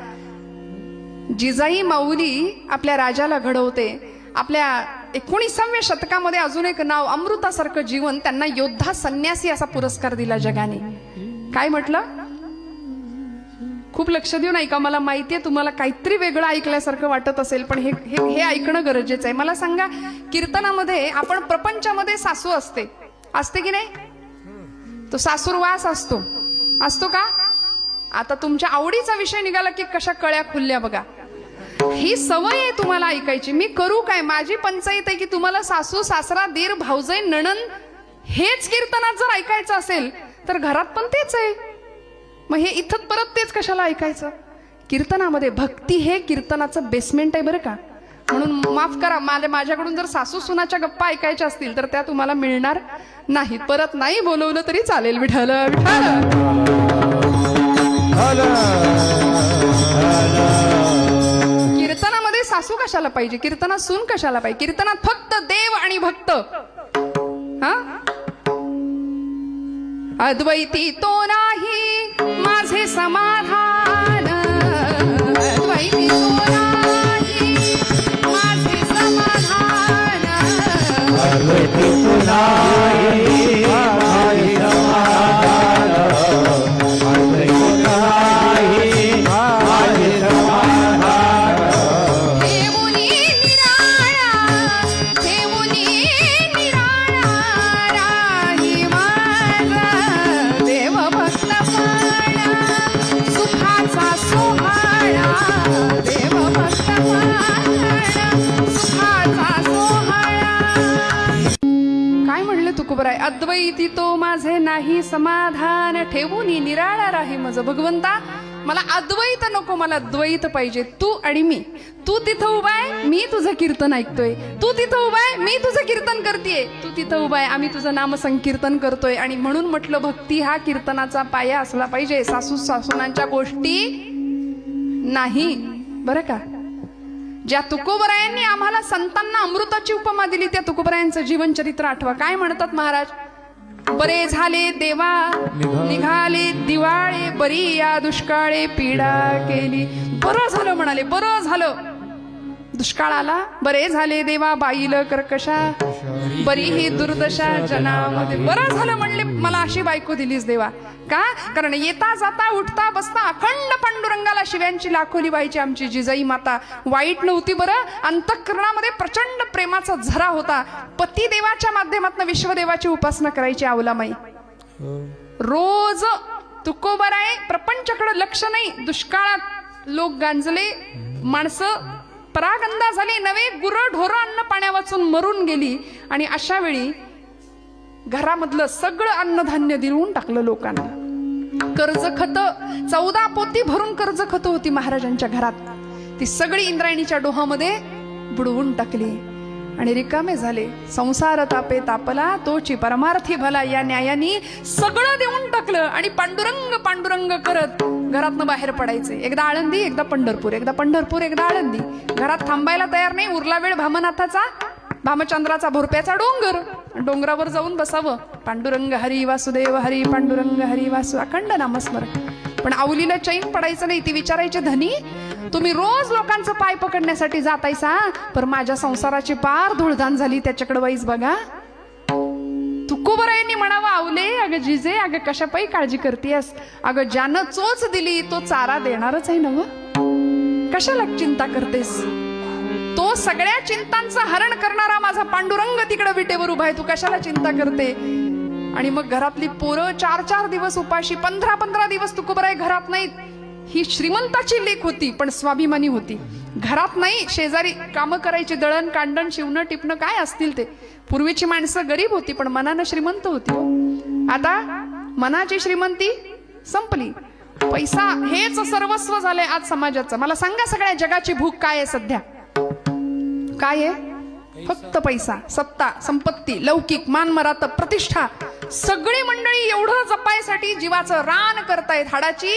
जिजाई माऊली आपल्या राजाला घडवते. आपल्या 19व्या शतकामध्ये अजून एक नाव, अमृतासारखं जीवन, त्यांना योद्धा संन्यासी असा पुरस्कार दिला जगाने. काय म्हटलं? खूप लक्ष देऊन ऐका. मला माहितीये तुम्हाला काहीतरी वेगळं ऐकल्यासारखं वाटत असेल, पण हे ऐकणं गरजेचं आहे. मला सांगा, कीर्तनामध्ये आपण प्रपंचामध्ये सासू असते की नाही? तो सासूरवास असतो का? आता तुमच्या आवडीचा विषय निघाला की कशा कळ्या खुलल्या बघा. ही सवय आहे तुम्हाला ऐकायची. मी करू काय? माझी पंचायत आहे की तुम्हाला सासू, सासरा, दीर, भाऊजाई, नणंद हेच कीर्तनात जर ऐकायचं असेल तर घरात पण तेच आहे. मग हे इथं परत तेच कशाला ऐकायचं? कीर्तनामध्ये भक्ती हे कीर्तनाचं बेसमेंट आहे बरं का. म्हणून माफ करा, माझ्याकडून जर सासू सुनाच्या गप्पा ऐकायच्या असतील तर त्या तुम्हाला मिळणार नाहीत. परत नाही बोलवलं तरी चालेल. विठ्ठल विठ्ठल. कीर्तनामध्ये सासू कशाला पाहिजे? कीर्तनात सून कशाला पाहिजे? कीर्तनात फक्त देव आणि भक्त. हा, अद्वैती तो नाही माझे समाधान, अद्वैती तो नाही माझे समाधान, अद्वैती तो नाही माझे समाधान, अद्वैती तो नाही माझे समाधान. देवुनी निराळा, देवुनी निराळा राही माझा देव भक्त पाळा, सुखाचा सोहळा देव भक्त पाळा, सुखाचा सोहळा. काय म्हणले तुकोबाराय? अद्वैती तो माझे नाही समाधान, ठेवूनी निराळा राही मज. भगवंता, मला अद्वैत नको, मला द्वैत पाहिजे. तू आणि मी. तू तिथं उभा आहे, मी तुझं कीर्तन ऐकतोय. तू तिथं उभा आहे, मी तुझं कीर्तन करतेय. तू तिथं उभा आहे, आम्ही तुझं नाम संकीर्तन करतोय. आणि म्हणून म्हटलं, भक्ती हा कीर्तनाचा पाया असला पाहिजे. सासू सासूनांच्या गोष्टी नाही बरं का. ज्या तुकोबारायांनी आम्हाला संतांना अमृताची उपमा दिली, त्या तुकोबारायांचं जीवनचरित्र आठवा. काय म्हणतात महाराज? बरे झाले देवा निघाले दिवाळे, बरी या दुष्काळे पीडा केली. बरं झालं म्हणाले, बरं झालं दुष्काळ आला. बरे झाले देवा बाईल कर्कशा, बरी ही दुर्दशा जनामध्ये. बरं झालं म्हणले, मला अशी बायको दिलीस देवा. का? कारण येता जाता उठता बसता अखंड पांडुरंगाला शिव्यांची लाखोली व्हायची आमची जिजाई माता. वाईट नव्हती बरं. अंतःकरणामध्ये प्रचंड प्रेमाचा झरा होता. पती देवाच्या माध्यमातून विश्वदेवाची उपासना करायची अवलामाई. रोज तुकोबाराय प्रपंचाकडे लक्ष नाही. दुष्काळात लोक गांजले, माणसं परागंदा झाली, नवे गुरं ढोरं अन्न पाण्या वाचून मरून गेली. आणि अशा वेळी घरामधलं सगळं अन्नधान्य देऊन टाकलं लोकांना. कर्ज खत 14 पोती भरून कर्ज खत होती महाराजांच्या घरात. ती सगळी इंद्रायणीच्या डोहामध्ये बुडवून टाकली आणि रिकामे झाले. संसार तापे तापला तोची परमार्थी भला, या न्यायानी सगळं देऊन टाकलं. आणि पांडुरंग पांडुरंग करत घरातनं बाहेर पडायचे. एकदा आळंदी, एकदा पंढरपूर, एकदा पंढरपूर, एकदा आळंदी. घरात थांबायला तयार नाही. उरला वेळ भामनाथाचा, भामचंद्राचा भोरप्याचा डोंगर. डोंगरावर जाऊन बसावं. पांडुरंग हरी वासुदेव हरी, पांडुरंग हरी वासु, अखंड नामस्मरण. पण आवलीला चैन पडायचं नाही. ती विचारायची, धनी तुम्ही रोज लोकांचं पाय पकडण्यासाठी जातायसा, पर माझ्या संसाराची पार धुळधाण झाली, त्याच्याकडे वाईस बघा. तुकोबारायांनी म्हणावं, आवले अगं जिजे, अगं कशापायी काळजी करतेस? अगं ज्यानं चोच दिली तो चारा देणारच आहे ना. कशाला चिंता करतेस? तो सगळ्या चिंतांचं हरण करणारा माझा पांडुरंग तिकडे विटेवर उभा आहे, तू कशाला चिंता करते? आणि मग घरातली पोरं 4-4 दिवस उपाशी, 15-15 दिवस तुकोबराय घरात नाहीत. ही श्रीमंताची लेक होती पण स्वाभिमानी होती. घरात नाही, शेजारी कामं करायची, दळण कांडण शिवणं टिपणं काय असतील ते. पूर्वीची माणसं गरीब होती पण मनानं श्रीमंत होती. आता मनाची श्रीमंती संपली, पैसा हेच सर्वस्व झालंय आज समाजाचं. मला सांगा, सगळ्या जगाची भूक काय आहे सध्या? काय आहे? फक्त पैसा, सत्ता, संपत्ती, लौकिक, मानमरात, प्रतिष्ठा. सगळी मंडळी एवढं जपायसाठी जीवाचं रान करतायत, हाडाची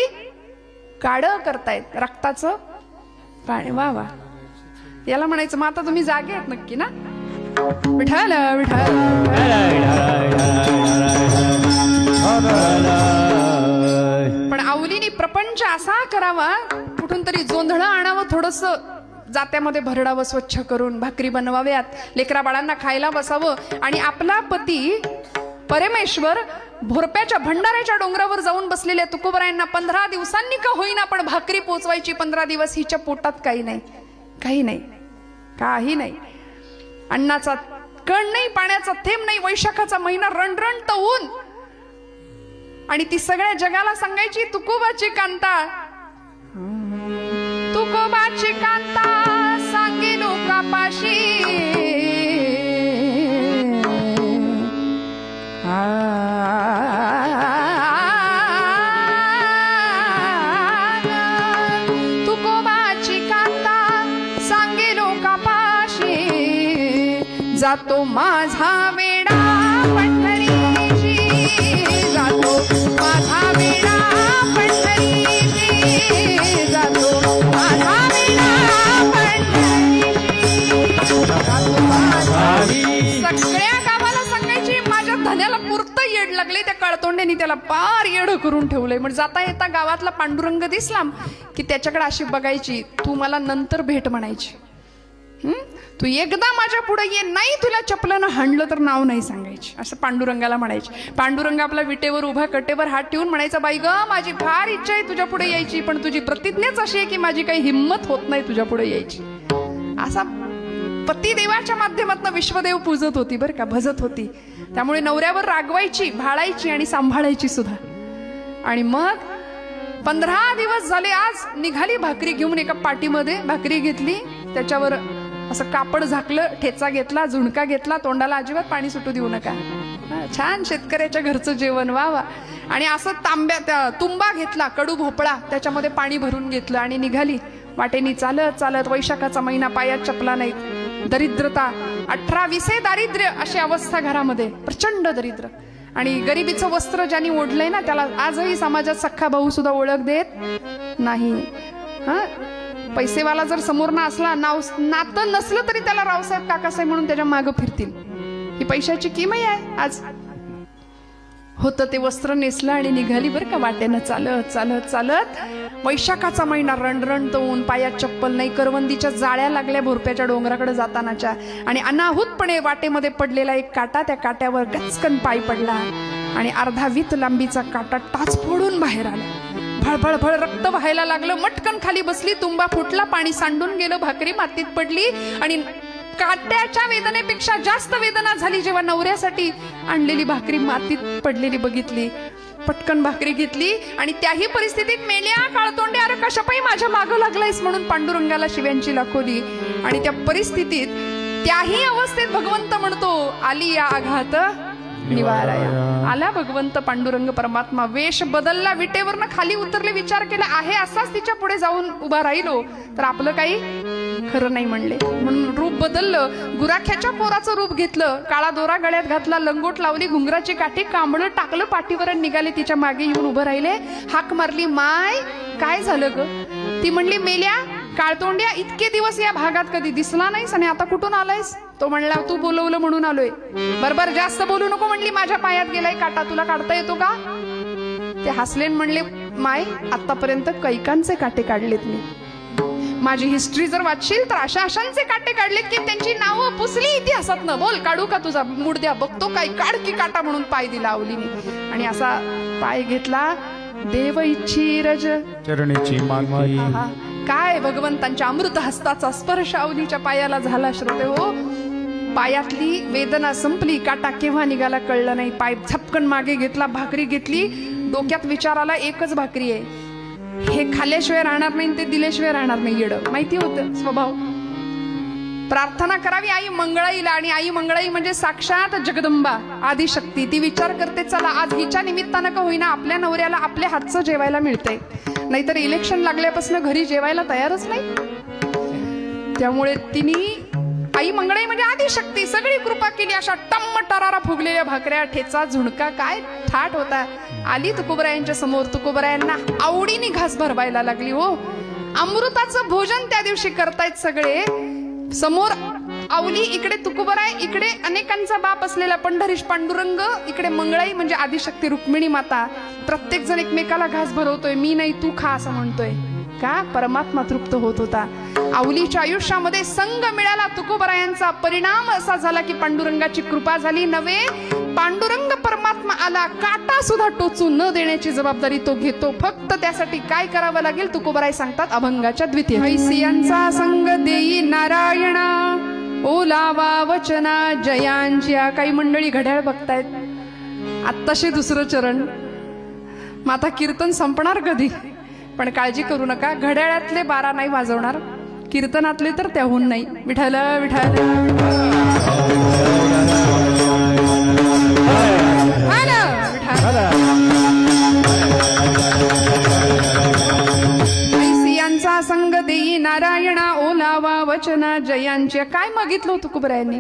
काढ करतायत, रक्ताचं पाणी. वा वा, याला म्हणायचं मग आता तुम्ही जागे आहेत नक्की ना? विठ्ठल विठ्ठल. पण आवलीनी प्रपंच असा करावा, कुठून तरी जोंधळं आणावं, थोडस जात्यामध्ये भरडावं, स्वच्छ करून भाकरी बनवाव्यात, लेकरा बाळांना खायला बसावं. आणि आपला पती परमेश्वर भोरप्याच्या भंडाऱ्याच्या डोंगरावर जाऊन बसलेल्या तुकोबरायांना 15 दिवसांनी का होईना पण भाकरी पोचवायची. 15 दिवस हिच्या पोटात काही नाही, काही नाही, काही नाही. अन्नाचा कण नाही, पाण्याचा थेंब नाही. वैशाखाचा महिना रणरणत ऊन, आणि ती सगळ्या जगाला सांगायची तुकोबाची कांता, तुकोबाची कांता सांगे लोकापाशी. तुकोबाची कांता सांगे लोकापाशी, जातो माझा वेडा पंढरीची, जातो माझा वेडा पंढरीची, जातो माझा वेडा पंढरीची, जातो माझा. सगळ्या गावाला सांगायची माझ्या धन्याला पुरतं येड लागले. त्या कळतोंड्यानी त्याला पार येड करून ठेवलंय. म्हणजे जाता येता गावातला पांडुरंग दिसला की त्याच्याकडे अशी बघायची, तू मला नंतर भेट म्हणायची. तू एकदा माझ्या पुढे ये, नाही तुला चपलानं हाणलं तर नाव नाही सांगायची, असं पांडुरंगाला म्हणायची. पांडुरंग आपला विटेवर उभा, कटेवर हात ठेवून म्हणायचा, बाई ग माझी फार इच्छा आहे तुझ्या पुढे यायची, पण तुझी प्रतिज्ञाच अशी आहे की माझी काही हिंमत होत नाही तुझ्या पुढे यायची. असा पतिदेवाच्या माध्यमातून विश्वदेव पूजत होती बरं का, भजत होती. त्यामुळे नवऱ्यावर रागवायची, भाळायची आणि सांभाळायची सुद्धा. आणि मग 15 दिवस झाले, आज निघाली भाकरी घेऊन. एका पाटीमध्ये भाकरी घेतली, त्याच्यावर असं कापड झाकलं, ठेचा घेतला, झुणका घेतला, तोंडाला अजिबात पाणी सुटू देऊ नका. छान शेतकऱ्याच्या घरचं जेवण, वा वा. आणि असं तुंबा घेतला, कडू भोपळा, त्याच्यामध्ये पाणी भरून घेतलं आणि निघाली वाटेनी चालत चालत. वैशाखाचा महिना, पायात चपला नाही, दरिद्रता, 18-20 दारिद्र्य, अशी अवस्था घरामध्ये, प्रचंड दरिद्र. आणि गरिबीचं वस्त्र ज्यांनी ओढलंय ना त्याला आजही समाजात सख्खा भाऊ सुद्धा ओळख देत नाही. पैसेवाला जर समोर ना असला, नातं नसलं तरी त्याला रावसाहेब काकासाहेब म्हणून त्याच्या मागं फिरतील. ही पैशाची किमत आहे. आज होतं ते वस्त्र नेसलं आणि निघाली बरं का वाटेनं चालत चालत चालत. वैशाखाचा महिना, रणरणत ऊन, पायात चप्पल नाही, करवंदीच्या जाळ्या लागल्या भोरप्याच्या डोंगराकडे जातानाच्या. आणि अनाहूतपणे वाटेमध्ये पडलेला एक काटा, त्या काट्यावर गचकन पाय पडला आणि अर्धा वीत लांबीचा काटा टाच फोडून बाहेर आला. भळभळभळ रक्त व्हायला लागलं. मटकन खाली बसली, तुंबा फुटला, पाणी सांडून गेलं, भाकरी मातीत पडली. आणि काट्याच्या वेदनेपेक्षा जास्त वेदना झाली जेव्हा नवऱ्यासाठी आणलेली भाकरी मातीत पडलेली बघितली. पटकन भाकरी घेतली आणि त्याही परिस्थितीत, मेल्या काळतोंड्या, अरे कशापायी माझ्या मागं लागलायस म्हणून पांडुरंगाला शिव्यांची लाखोली. आणि त्या परिस्थितीत, त्याही अवस्थेत भगवंत म्हणतो, आली या आघात निवाराया. आला भगवंत पांडुरंग परमात्मा. वेश बदलला, विटेवरनं खाली उतरले, विचार केला आहे असाच तिच्या पुढे जाऊन उभा राहिलो तर आपलं काही खरं नाही म्हणले, म्हणून रूप बदललं. गुराख्याच्या पोराचं रूप घेतलं, काळा दोरा गळ्यात घातला, लंगोट लावली, घुंगराची काठी, कांबळं टाकलं पाठीवर, निघाले तिच्या मागे येऊन उभं राहिले. हाक मारली, माय काय झालं ग? ती म्हणली, मेल्या काळतोंड्या, इतके दिवस या भागात कधी दिसला नाहीस आणि आता कुठून आलायस? तो म्हणला, तू बोलवलं म्हणून आलोय. बरोबर जास्त बोलू नको म्हणली, माझ्या पायात गेलाय काटा, तुला काढता येतो का? ते हसले म्हणले, माय आतापर्यंत कैकांचे काटे काढलेत मी. माझी हिस्ट्री जर वाचशील तर अशा अशांचे काटे काढलेत की त्यांची नावं पुसली इतिहासात न. बोल, काढू का तुझा मुडद्या? बघतो काय, काढ की काटा म्हणून पाय दिला आवलीने. आणि असा पाय घेतला. देव इच्छी रज चरणीची मागणी, काय भगवंतांच्या अमृत हस्ताचा स्पर्श अवलीच्या पायाला झाला श्रोते हो. पायातली वेदना संपली, काटा केव्हा निघाला कळलं नाही. पाय झपकन मागे घेतला, भाकरी घेतली, डोक्यात विचार आला एकच भाकरी आहे, हे खाल्ल्याशिवाय राहणार नाही, ते दिल्याशिवाय राहणार नाही. येडं माहिती होतं स्वभाव. प्रार्थना करावी आई मंगळाईला, आणि आई मंगळाई म्हणजे साक्षात जगदंबा आदिशक्ती. ती विचार करते चला आज हिच्या निमित्तानं का होईना आपल्या नवऱ्याला आपल्या हातचं जेवायला मिळतंय, नाहीतर इलेक्शन लागल्यापासून घरी जेवायला तयारच नाही. त्यामुळे तिने आई मंगळाई म्हणजे आदिशक्ती सगळी कृपा केली. अशा टम्म टरारा फुगलेल्या भाकऱ्या, ठेचा, झुणका काय थाट होता. आली तुकोबरायांच्या समोर, तुकोबरायांना आवडीने घास भरवायला लागली हो. अमृताचं भोजन त्या दिवशी करतायत सगळे. समोर आवली, इकडे तुकोबराय, इकडे अनेकांचा बाप असलेला पंढरीश पांडुरंग, इकडे मंगळाई म्हणजे आदिशक्ती रुक्मिणी माता. प्रत्येक जण एकमेकाला घास भरवतोय, मी नाही तू खा असं म्हणतोय. का परमात्मा तृप्त होत होता. आवलीच्या आयुष्यामध्ये संग मिळाला तुकोबरायांचा. परिणाम असा झाला की पांडुरंगाची कृपा झाली. नवे पांडुरंग परमात्मा आला, काटा सुद्धा टोचू न देण्याची जबाबदारी तो घेतो. फक्त त्यासाठी काय करावं लागेल तुकोबराय सांगतात अभंगाच्या द्वितीय. ऐसियांचा संग देई नारायणा, ओलावा वचना जयांची. काही मंडळी घड्याळ बघतायत, आत्ताशे दुसरं चरण. मग आता कीर्तन संपणार कधी? पण काळजी करू नका, घड्याळातले 12 नाही वाजवणार, कीर्तनातले तर त्याहून नाही. विठ्ठल विठ्ठल ऐसियांचा संग देई नारायणा, ओलावा वचना जयांची. काय मागितलं तुकोबरायांनी?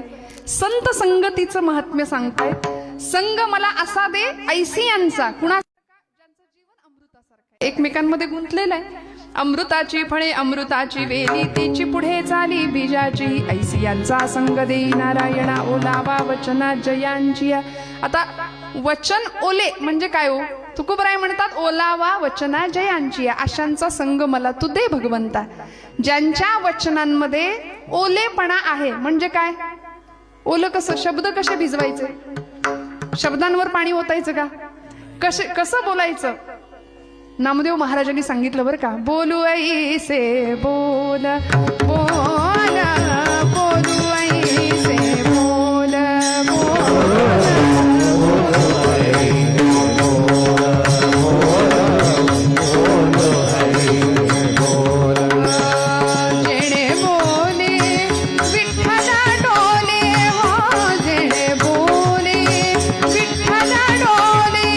संत संगतीचं महात्म्य सांगतायत. संग मला असा दे ऐसियांचा, कुणा एकमेकांमध्ये गुंतलेला आहे. अमृताची फळे अमृताची वेली, तिची पुढे चाली बीजाची. ऐसियांचा संग देई नारायणा, ओलावा वचना जयांची. आता वचन ओले म्हणजे काय हो? तुकोबराय म्हणतात ओलावा वचना जयांची. अशांचा संग मला तू दे भगवंता, ज्यांच्या वचनांमध्ये ओलेपणा आहे. म्हणजे काय ओलं? कसं? शब्द कसे भिजवायचे? शब्दांवर पाणी ओतायचं का? कसं बोलायचं? नामदेव महाराजांनी सांगितलं बरं का, बोलू ऐसे बोल बोल, बोलू ऐसे बोल बोल, जेणे बोले विठ्ठला डोले हो, जेणे बोले विठ्ठला डोले,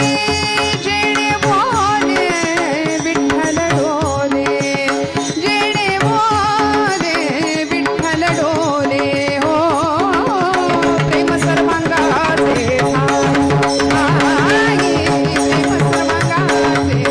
जेणे बोले विठ्ठल डोले, जेणे बोले विठ्ठल डोले हो. प्रेम सर्वांगाचे ठाई, प्रेम सर्वांगाचे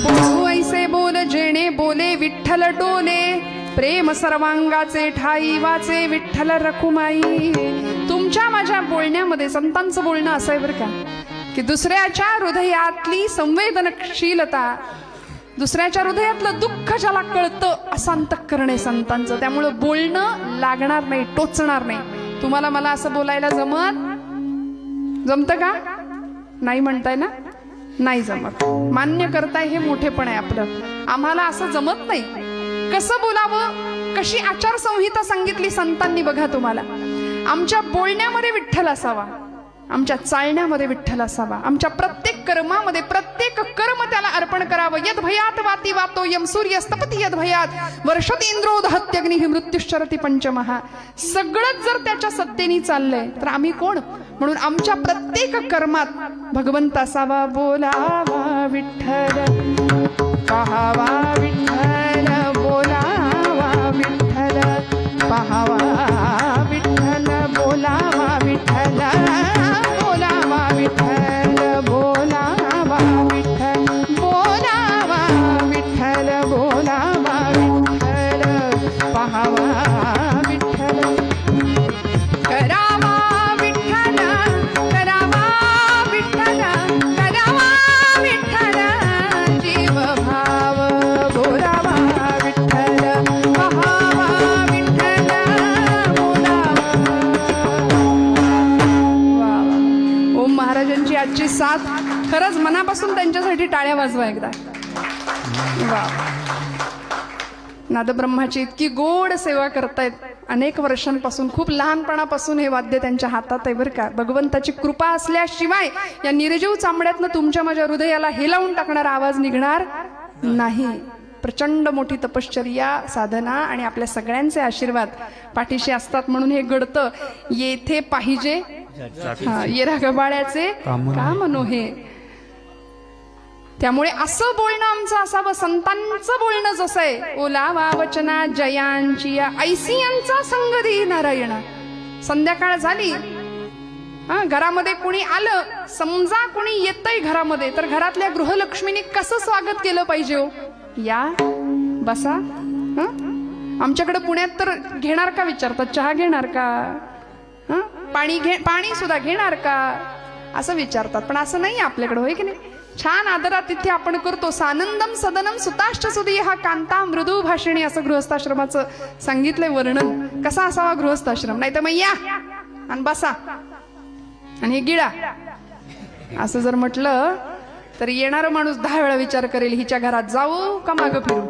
बोलू ऐसे बोल, जेणे बोले विठ्ठल डोले, प्रेम सर्वांगाचे ठाई, वाचे विठ्ठल रखुमाई. तुमच्या माझ्या बोलण्यामध्ये संतांचं बोलणं असं आहे बरं का, की दुसऱ्याच्या हृदयातली संवेदनशीलता, दुसऱ्याच्या हृदयातलं दुःख ज्याला कळतं असं अंतःकरण आहे संतांचं. त्यामुळं बोलणं लागणार नाही, टोचणार नाही. तुम्हाला मला असं बोलायला जमतं का? नाही म्हणताय ना? नाही जमत. मान्य करताय हे मोठेपण आहे आपलं. आम्हाला असं जमत नाही. कसं बोलावं, कशी आचारसंहिता सांगितली संतांनी बघा तुम्हाला. आमच्या बोलण्यामध्ये विठ्ठल असावा, आमच्या चालण्यामध्ये विठ्ठल असावा, आमच्या प्रत्येक कर्मामध्ये प्रत्येक कर्म त्याला अर्पण करावं. यद भयात वाती वातो यम सूर्य स्तपती यद भयात वर्षत इंद्रो दहत्यग्निः मृत्युश्चरति पंचमहा. सगळंच जर त्याच्या सत्तेने चाललंय तर आम्ही कोण? म्हणून आमच्या प्रत्येक कर्मात भगवंत असावा. बोलावा विठ्ठल, पाहावा विठ्ठल, बोलावा विठ्ठल, पाहावा विठ्ठल, बोलावा विठ्ठल, बोलावा विठ्ठल, बोलावा विठ्ठल, बोलावा विठ्ठल, बोलावा विठ्ठल, पाहावा विठ्ठल, करावा विठ्ठल, करावा विठ्ठल, करावा विठ्ठल, जीव भाव साथ. खरंच मनापासून त्यांच्यासाठी टाळ्या वाजवा एकदा. वा. नादब्रह्माची इतकी गोड सेवा करतायत अनेक वर्षांपासून. खूप लहानपणापासून हे वाद्य त्यांच्या हातात आहे बरं का. भगवंताची कृपा असल्याशिवाय या निर्जीव चांबड्यातनं तुमच्या माझ्या हृदयाला हेलावून टाकणारा आवाज निघणार नाही. प्रचंड मोठी तपश्चर्या, साधना आणि आपल्या सगळ्यांचे आशीर्वाद पाठीशी असतात म्हणून हे घडतं. येथे पाहिजे येरा गबाळ्याचे काम नोहे. त्यामुळे असं बोलणं आमचं असावं, संतांचं बोलणं जसं आहे. ओलावा वचना जयांची या ऐसियांचा संग देई नारायणा. संध्याकाळ झाली, घरामध्ये कुणी आलं, समजा कुणी येतंय घरामध्ये, तर घरातल्या गृहलक्ष्मीने कसं स्वागत केलं पाहिजे हो? या बसा. आमच्याकडे पुण्यात तर घेणार का विचारतात, चहा घेणार का, पाणी सुद्धा घेणार का असं विचारतात. पण असं नाही आपल्याकडे, होय की नाही? छान आदरातिथ्य आपण करतो. सानंदम सदनम सुताष्ट सुदी हा कांता मृदू भाषिणी असं गृहस्थाश्रमाचं सांगितलंय वर्णन. कसा असावा गृहस्थाश्रम? नाही तर मग या आणि बसा आणि हे गिळा असं जर म्हटलं तर येणारा माणूस 10 वेळा विचार करेल, हिच्या घरात जाऊ का मागं फिरू.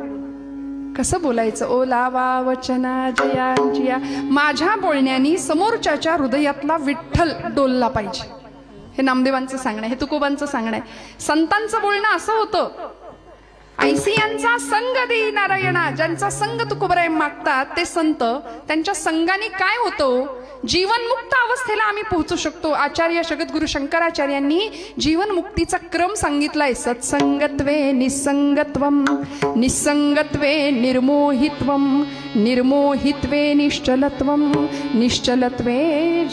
कसं बोलायचं? ओलावा वचना जयांचिया. माझ्या बोलण्यानी समोरच्याच्या हृदयातला विठ्ठल डोलला पाहिजे. हे नामदेवांचं सांगणं, हे तुकोबांचं सांगणं आहे. संतांचं बोलणं असं होतं, ऐसियांचा संग देई नारायणा. ज्यांचा संग तुकोबराय मागतात ते संत, त्यांच्या संगाने काय होतं? जीवनमुक्त अवस्थेला आम्ही पोहोचू शकतो. आचार्य जगद्गुरु शंकराचार्यांनी जीवनमुक्तीचा क्रम सांगितलाय. सत्संगत्वे निसंगत्वम, निसंगत्वे निर्मोहित्वम, निर्मोहित्वे निश्चलत्वम, निश्चलत्वे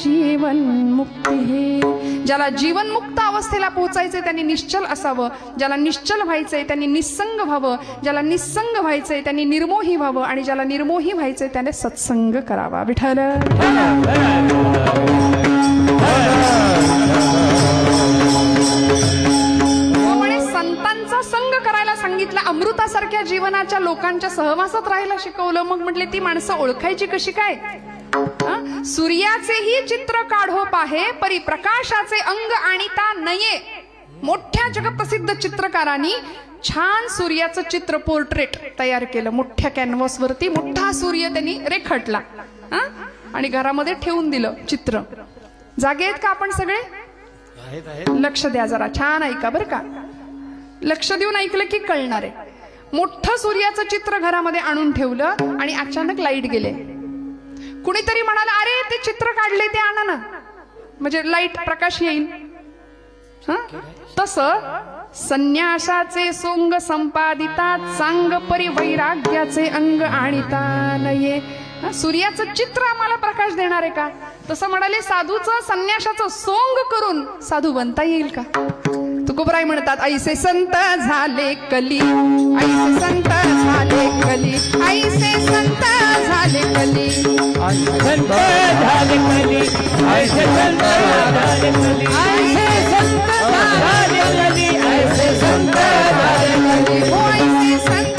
जीवनमुक्ती. ज्याला जीवनमुक्त अवस्थेला पोहोचायचंय त्यांनी निश्चल असावं, ज्याला निश्चल व्हायचंय त्यांनी निसंग व्हावं, ज्याला निसंग व्हायचंय त्यांनी निर्मोही व्हावं, आणि ज्याला निर्मोही व्हायचंय त्याने सत्संग करावा. विठ्ठल म्हणे संतांचा संग करायला सांगितलं. अमृतासारख्या जीवनाच्या लोकांच्या सहवासात राहायला शिकवलं. मग म्हटले ती माणसं ओळखायची कशी काय? सूर्याचेही चित्र काढो पाहे, परी प्रकाशाचे अंग आणिता नये. मोठ्या जगप्रसिद्ध चित्रकारांनी छान सूर्याचं चित्र, पोर्ट्रेट तयार केलं. मोठ्या कॅनव्हास वरती मोठा सूर्य त्यांनी रेखाटला आणि घरामध्ये ठेवून दिलं चित्र. जागे आहेत का आपण सगळे? लक्ष द्या जरा, छान ऐका बरं का. लक्ष देऊन ऐकलं की कळणार आहे. मोठं सूर्याचं चित्र घरामध्ये आणून ठेवलं आणि अचानक लाईट गेले. कुणीतरी म्हणाला, अरे ते चित्र काढले ते आणा ना, म्हणजे लाईट प्रकाश येईल. तसं संन्यासाचे सोंग संपादिता, चांग परिवैराग्याचे अंग आणिता नये. सूर्याचं चित्र आम्हाला प्रकाश देणार आहे का? तसं म्हणाले साधूचं संन्यासाचं सोंग करून साधू बनता येईल का? तुकोबराय म्हणतात, ऐसे संत झाले कली, ऐसे संत झाले कली, ऐसे संत झाले कली, संत झाले कली, ऐसे संत झाले कली, ऐसे संत झाले कली, ऐसे संत झाले कली, ओ ऐसे संत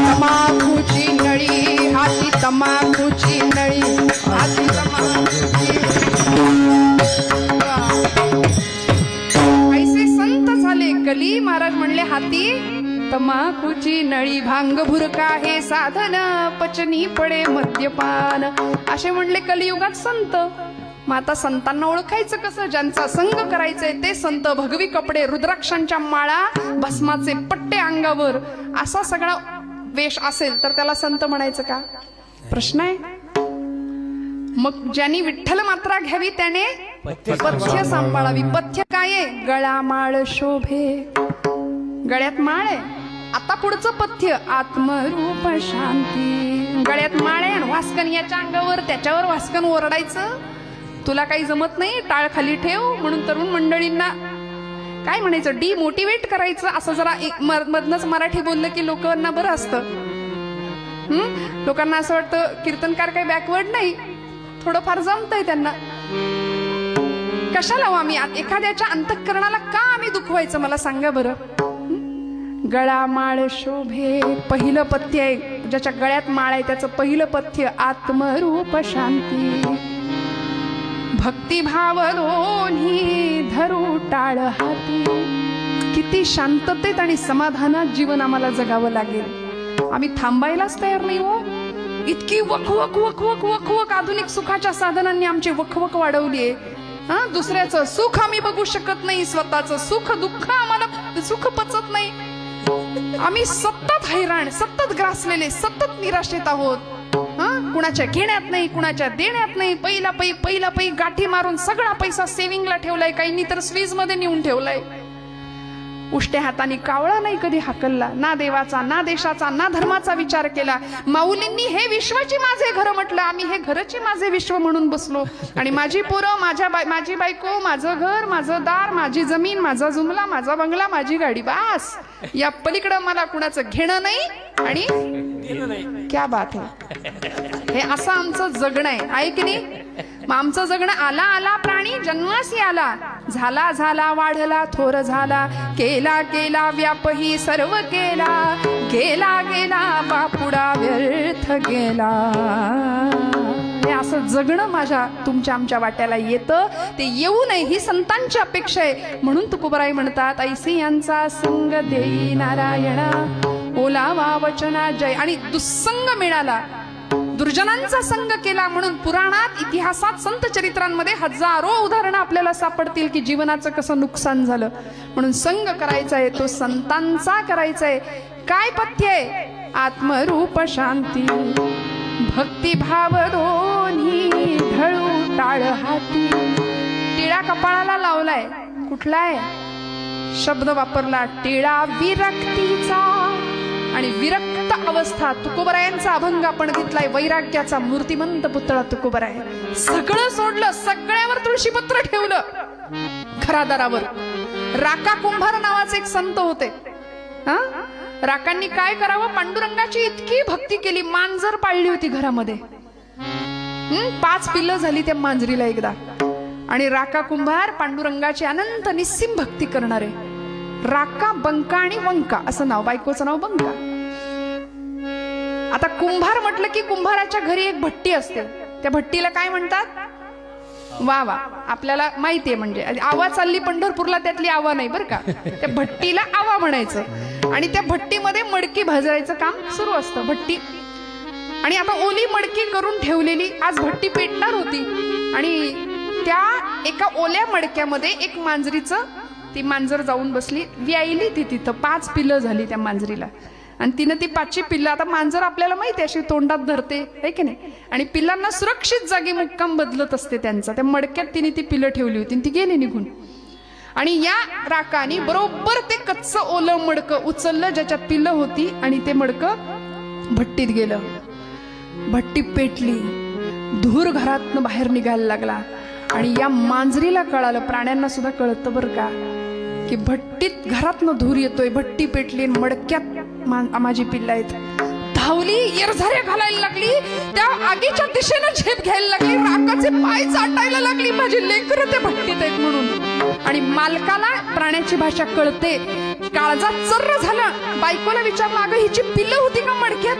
तमाखूची नळी, हाती तमाखूची. ऐसे संत झाले कली. महाराज म्हणले हाती तमाखूची नळी, भांग भुरका हे साधन, पचनी पडे मद्यपान. असे म्हणले कलियुगात संत. मग आता संतांना ओळखायचं कसं? ज्यांचा संग करायचंय ते संत. भगवी कपडे, रुद्राक्षांच्या माळा, भस्माचे पट्टे अंगावर, असा सगळा वेश असेल तर त्याला संत म्हणायचं का? प्रश्न आहे. मग ज्यांनी विठ्ठल मात्रा घ्यावी त्याने पथ्य सांभाळावी. पथ्य काय आहे? गळा माळ शोभे, गळ्यात माळ आहे. आता पुढचं पथ्य आत्मरूप शांती. गळ्यात माळ आहे आणि वास्कन याच्या अंगावर, त्याच्यावर वास्कन ओरडायचं तुला काही जमत नाही, टाळ खाली ठेव म्हणून तरुण मंडळींना काय म्हणायचं, डिमोटिवेट करायचं. असं जरा मधनच मराठी बोललं की लोकांना बरं असतं. लोकांना असं वाटतं कीर्तनकार काही बॅकवर्ड नाही, थोडंफार जमतंय त्यांना. कशाला आम्ही एखाद्याच्या अंतःकरणाला का आम्ही दुखवायचं, मला सांगा बरं. गळा माळ शोभे पहिलं पथ्य आहे, ज्याच्या गळ्यात माळ आहे त्याचं पहिलं पथ्य आत्मरूप शांती. भक्तिभाव दोन्ही धरू टाळ हाती. किती शांततेत आणि समाधानात जीवन आम्हाला जगावं लागेल. आम्ही थांबायलाच तयार नाही हो. इतकी वखवक वखवक वखवक आधुनिक सुखाच्या साधनांनी आमची वखवक वाढवलीये. दुसऱ्याचं सुख आम्ही बघू शकत नाही, स्वतःचं सुख दुःख आम्हाला सुख पचत नाही. आम्ही सतत हैराण, सतत ग्रासलेले, सतत निराशेत आहोत. कुणाच्या घेण्यात नाही, कुणाच्या देण्यात नाही. पहिला पै गाठी मारून सगळा पैसा सेव्हिंगला ठेवलाय, काहींनी तर स्वीज मध्ये नेऊन ठेवलाय. उष्ट्या हाताने कावळा नाही कधी हाकलला, ना देवाचा ना देशाचा ना धर्माचा विचार केला. माऊलींनी हे विश्वाची माझे घर म्हटलं, आम्ही हे घरची माझे विश्व म्हणून बसलो. आणि माझी पोरं, माझी बायको, माझं घर, माझं दार, माझी जमीन, माझा जुमला, माझा बंगला, माझी गाडी, बास. या पलीकडं मला कुणाचं घेणं नाही आणि क्या बात आहे. हे असं आमचं जगणं आहे की नाही. मग आमचं जगणं आला आला प्राणी जन्मासी आला, झाला झाला वाढला थोर झाला, केला केला व्यापही सर्व केला, गेला गेला बापुडा व्यर्थ गेला. हे असं जगणं माझ्या तुमच्या आमच्या वाट्याला येतं, ते येऊ नये ही संतांची अपेक्षा आहे. म्हणून तुकोबाराय म्हणतात, ऐसी यांचा संग देई नारायणा, ओलावा वचना जय. आणि दुस्संग मिळाला, दुर्जनांचा संग केला म्हणून पुराणात, इतिहासात, संत चरित्रांमध्ये हजारो उदाहरणं आपल्याला सापडतील की जीवनाचं कसं नुकसान झालं. म्हणून संग करायचा आहे तो संतांचा करायचा आहे. काय पथ्य आहे? आत्मरूप शांती. भक्तिभाव दोन्ही ढळू टाळ हाती. टिळा कपाळाला लावलाय, कुठला आहे शब्द वापरला? टिळा विरक्तीचा. आणि विरक्त अवस्था, तुकोबरायांचा अभंग आपण घेतलाय, वैराग्याचा मूर्तिमंत पुतळा तुकोबराय. सगळं सोडलं, सगळ्यावर तुळशीपत्र ठेवलं घरादारावर. राका कुंभार नावाचे एक संत होते. राकांनी काय करावं, पांडुरंगाची इतकी भक्ती केली, मांजर पाळली होती घरामध्ये. 5 पिल्लं झाली त्या मांजरीला एकदा. आणि राका कुंभार पांडुरंगाची अनंत निस्सीम भक्ती करणारे. राका, बंका आणि वंका असं नाव, बायकोचं नाव बंका. आता कुंभार म्हटलं की कुंभाराच्या घरी एक भट्टी असते, त्या भट्टीला काय म्हणतात? वा वा, आपल्याला माहितीये. म्हणजे आवा चालली पंढरपूरला, त्यातली आवा नाही बरं का. त्या भट्टीला आवा म्हणायचं. आणि त्या भट्टीमध्ये मडकी भाजायचं काम सुरू असतं. भट्टी आणि आता ओली मडकी करून ठेवलेली, आज भट्टी पेटणार होती. आणि त्या एका ओल्या मडक्यामध्ये एक मांजरीचं, ती मांजर जाऊन बसली, व्यायली ती तिथं. 5 पिल्लं झाली त्या मांजरीला. आणि तिनं ती 5ची पिल्लं, आता मांजर आपल्याला माहिती आहे अशी तोंडात धरते आहे की नाही. आणि पिल्लांना सुरक्षित जागी मुक्काम बदलत असते त्यांचा. त्या मडक्यात तिने ती पिल्लं ठेवली होती आणि ती गेली निघून. आणि या राकानी बरोबर ते कच्चं ओलं मडकं उचललं ज्याच्यात पिल्लं होती, आणि ते मडकं भट्टीत गेलं. भट्टी पेटली, धूर घरातनं बाहेर निघायला लागला. आणि या मांजरीला कळालं, प्राण्यांना सुद्धा कळतं बरं का, की भट्टीत घरातनं धूर येतोय, भट्टी पेटली, मडक्यात माझी पिल्लं आहेत. धावली, येरझाऱ्या घालायला लागली, त्या आगीच्या दिशेनं झेप घ्यायला लागली, राकाचे पाय चाटायला लागली, माझी लेकरं त्या भट्टीत आहेत म्हणून. आणि मालकाला प्राण्याची भाषा कळते, काळजात चर्र झालं. बायकोला विचारलं, अगं हिची पिल्लं होती का मडक्यात?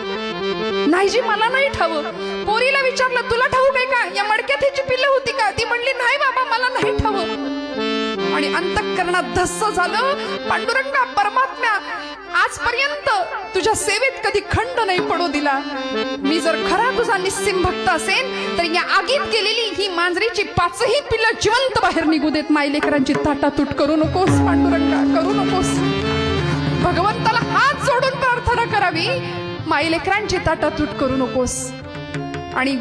नाही जी, मला नाही ठाव. पोरीला विचारलं, तुला ठाऊक आहे का या मडक्यात हिची पिल्लं होती का? ती म्हणली, नाही बाबा, मला नाही ठाव. आणि अंतःकरणात धस्स झालं. पांडुरंगा, परमात्म्या, आजपर्यंत तुझ्या सेवेत कधी खंड नाही पडू दिला. मी जर खरा तुझा निस्सीम भक्त असेल तर या आगीत गेलेली ही मांजरीची 5ही पिल्लं जिवंत बाहेर निघू देत. मायलेकरांची ताटातूट करू नकोस पांडुरंगा, करू नकोस. भगवंताला हात जोडून प्रार्थना करावी, मायलेकरांची ताटातूट करू नकोस. आणि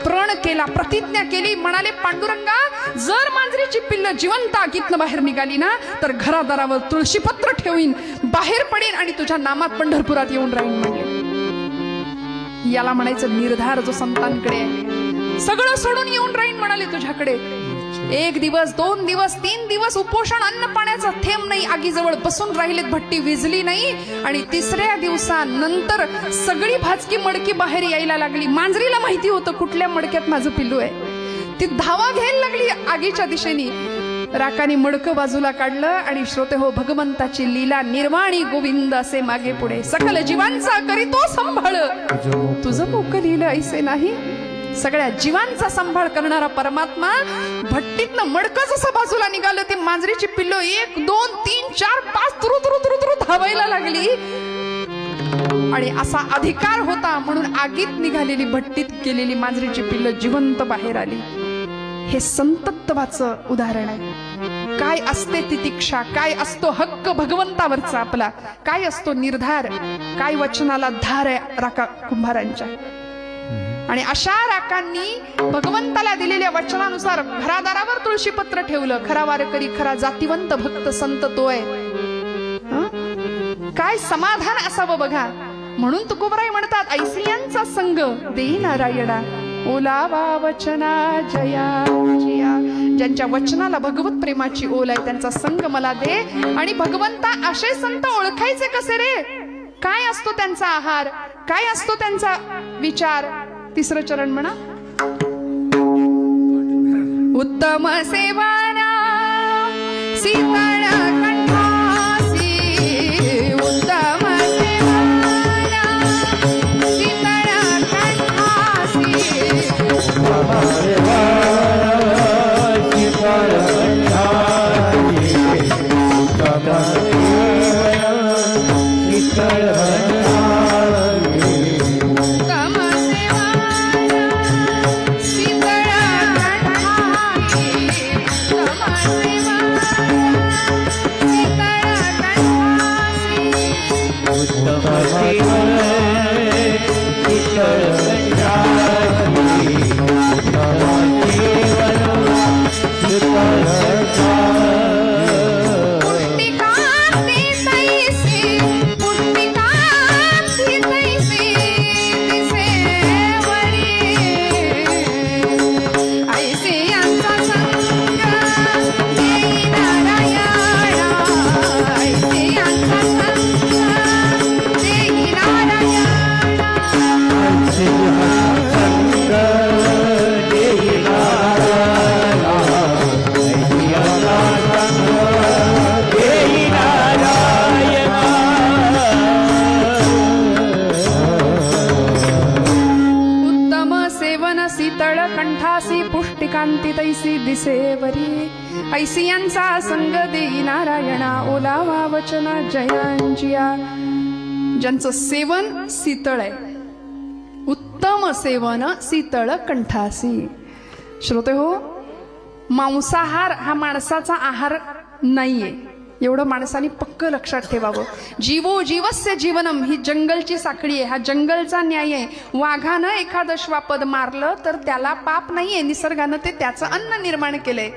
प्रण केला, प्रतिज्ञा केली, म्हणाले, पांडुरंगा, जर मांजरीची पिल्लं जिवंत आगीतनं बाहेर निघाली ना तर घरादारावर तुळशीपत्र ठेवीन, बाहेर पडेन आणि तुझ्या नामात पंढरपुरात येऊन राहीन म्हणले. याला म्हणायचं निर्धार जो संतांकडे आहे. सगळं सोडून येऊन राहीन म्हणाले तुझ्याकडे. 1 दिवस 2 दिवस 3 दिवस उपोषण, अन्न पाण्याचा थेंब नाही, आगीजवळ बसून राहिलेत, भट्टी विझली नाही. आणि 3ऱ्या दिवसानंतर सगळी भाजकी मडकी बाहेर यायला लागली. मांजरीला माहिती होतं कुठल्या मडक्यात माझं पिल्लू आहे. ती धावा घ्यायला लागली आगीच्या दिशेने. राकानी मडकं बाजूला काढलं आणि श्रोते हो, भगवंताची लीला निर्वाणी गोविंद असे मागे पुढे सकल जीवांचा करीतो संभाळ, तुझं मोक लिहिलं ऐसे नाही. सगळ्या जीवांचा सांभाळ करणारा परमात्मा भट्टीतनं मडकं जसं बाजूला निघालं, ती मांजरीची पिल्लो 1 2 3 4 5 तुरु तुरु तुरु तुरु धावायला लागली. आणि असा अधिकार होता म्हणून आगीत निघालेली भट्टीत गेलेली मांजरीची पिल्लं जिवंत बाहेर आली. हे संतत्वाचं उदाहरण आहे. काय असते तितिक्षा, काय असतो हक्क भगवंतावरचा आपला, काय असतो निर्धार, काय वचनाला धार आहे राका कुंभारांच्या. आणि अशा राकांनी भगवंताला दिलेल्या वचनानुसार घरादारावर तुळशीपत्र ठेवलं. खरा वारकरी, खरा जातिवंत भक्त संत तो आहे. काय समाधान असावं बघा. म्हणून तुकोबराय म्हणतात, ऐसियांचा संग देई नारायणा, ओलावा वचना जया जिया. ज्यांच्या वचनाला भगवत प्रेमाची ओल आहे त्यांचा संग मला दे. आणि भगवंता असे संत ओळखायचे कसे रे? काय असतो त्यांचा आहार, काय असतो त्यांचा विचार? 3रं चरण म्हणा. उत्तम सेवाना सीतळ कंठासी, उत्तम सेवाना सीतळ कंठासी, पुष्टिकांती तैसी दिसेवरी. ऐसियांचा संग देई नारायणा, ओलावा वचना जयांजिया. ज्यांचं सेवन शीतळ आहे, उत्तम सेवन शीतळ कंठासी. श्रोते हो, मांसाहार हा माणसाचा आहार नाहीये, एवढं माणसाने पक्क लक्षात ठेवावं. जीवो जीवस्य जीवनम ही जंगलची साखळी आहे, हा जंगलचा न्याय आहे. वाघानं एखादं श्वापद मारलं तर त्याला पाप नाहीये, निसर्गानं ते त्याचं अन्न निर्माण केलंय.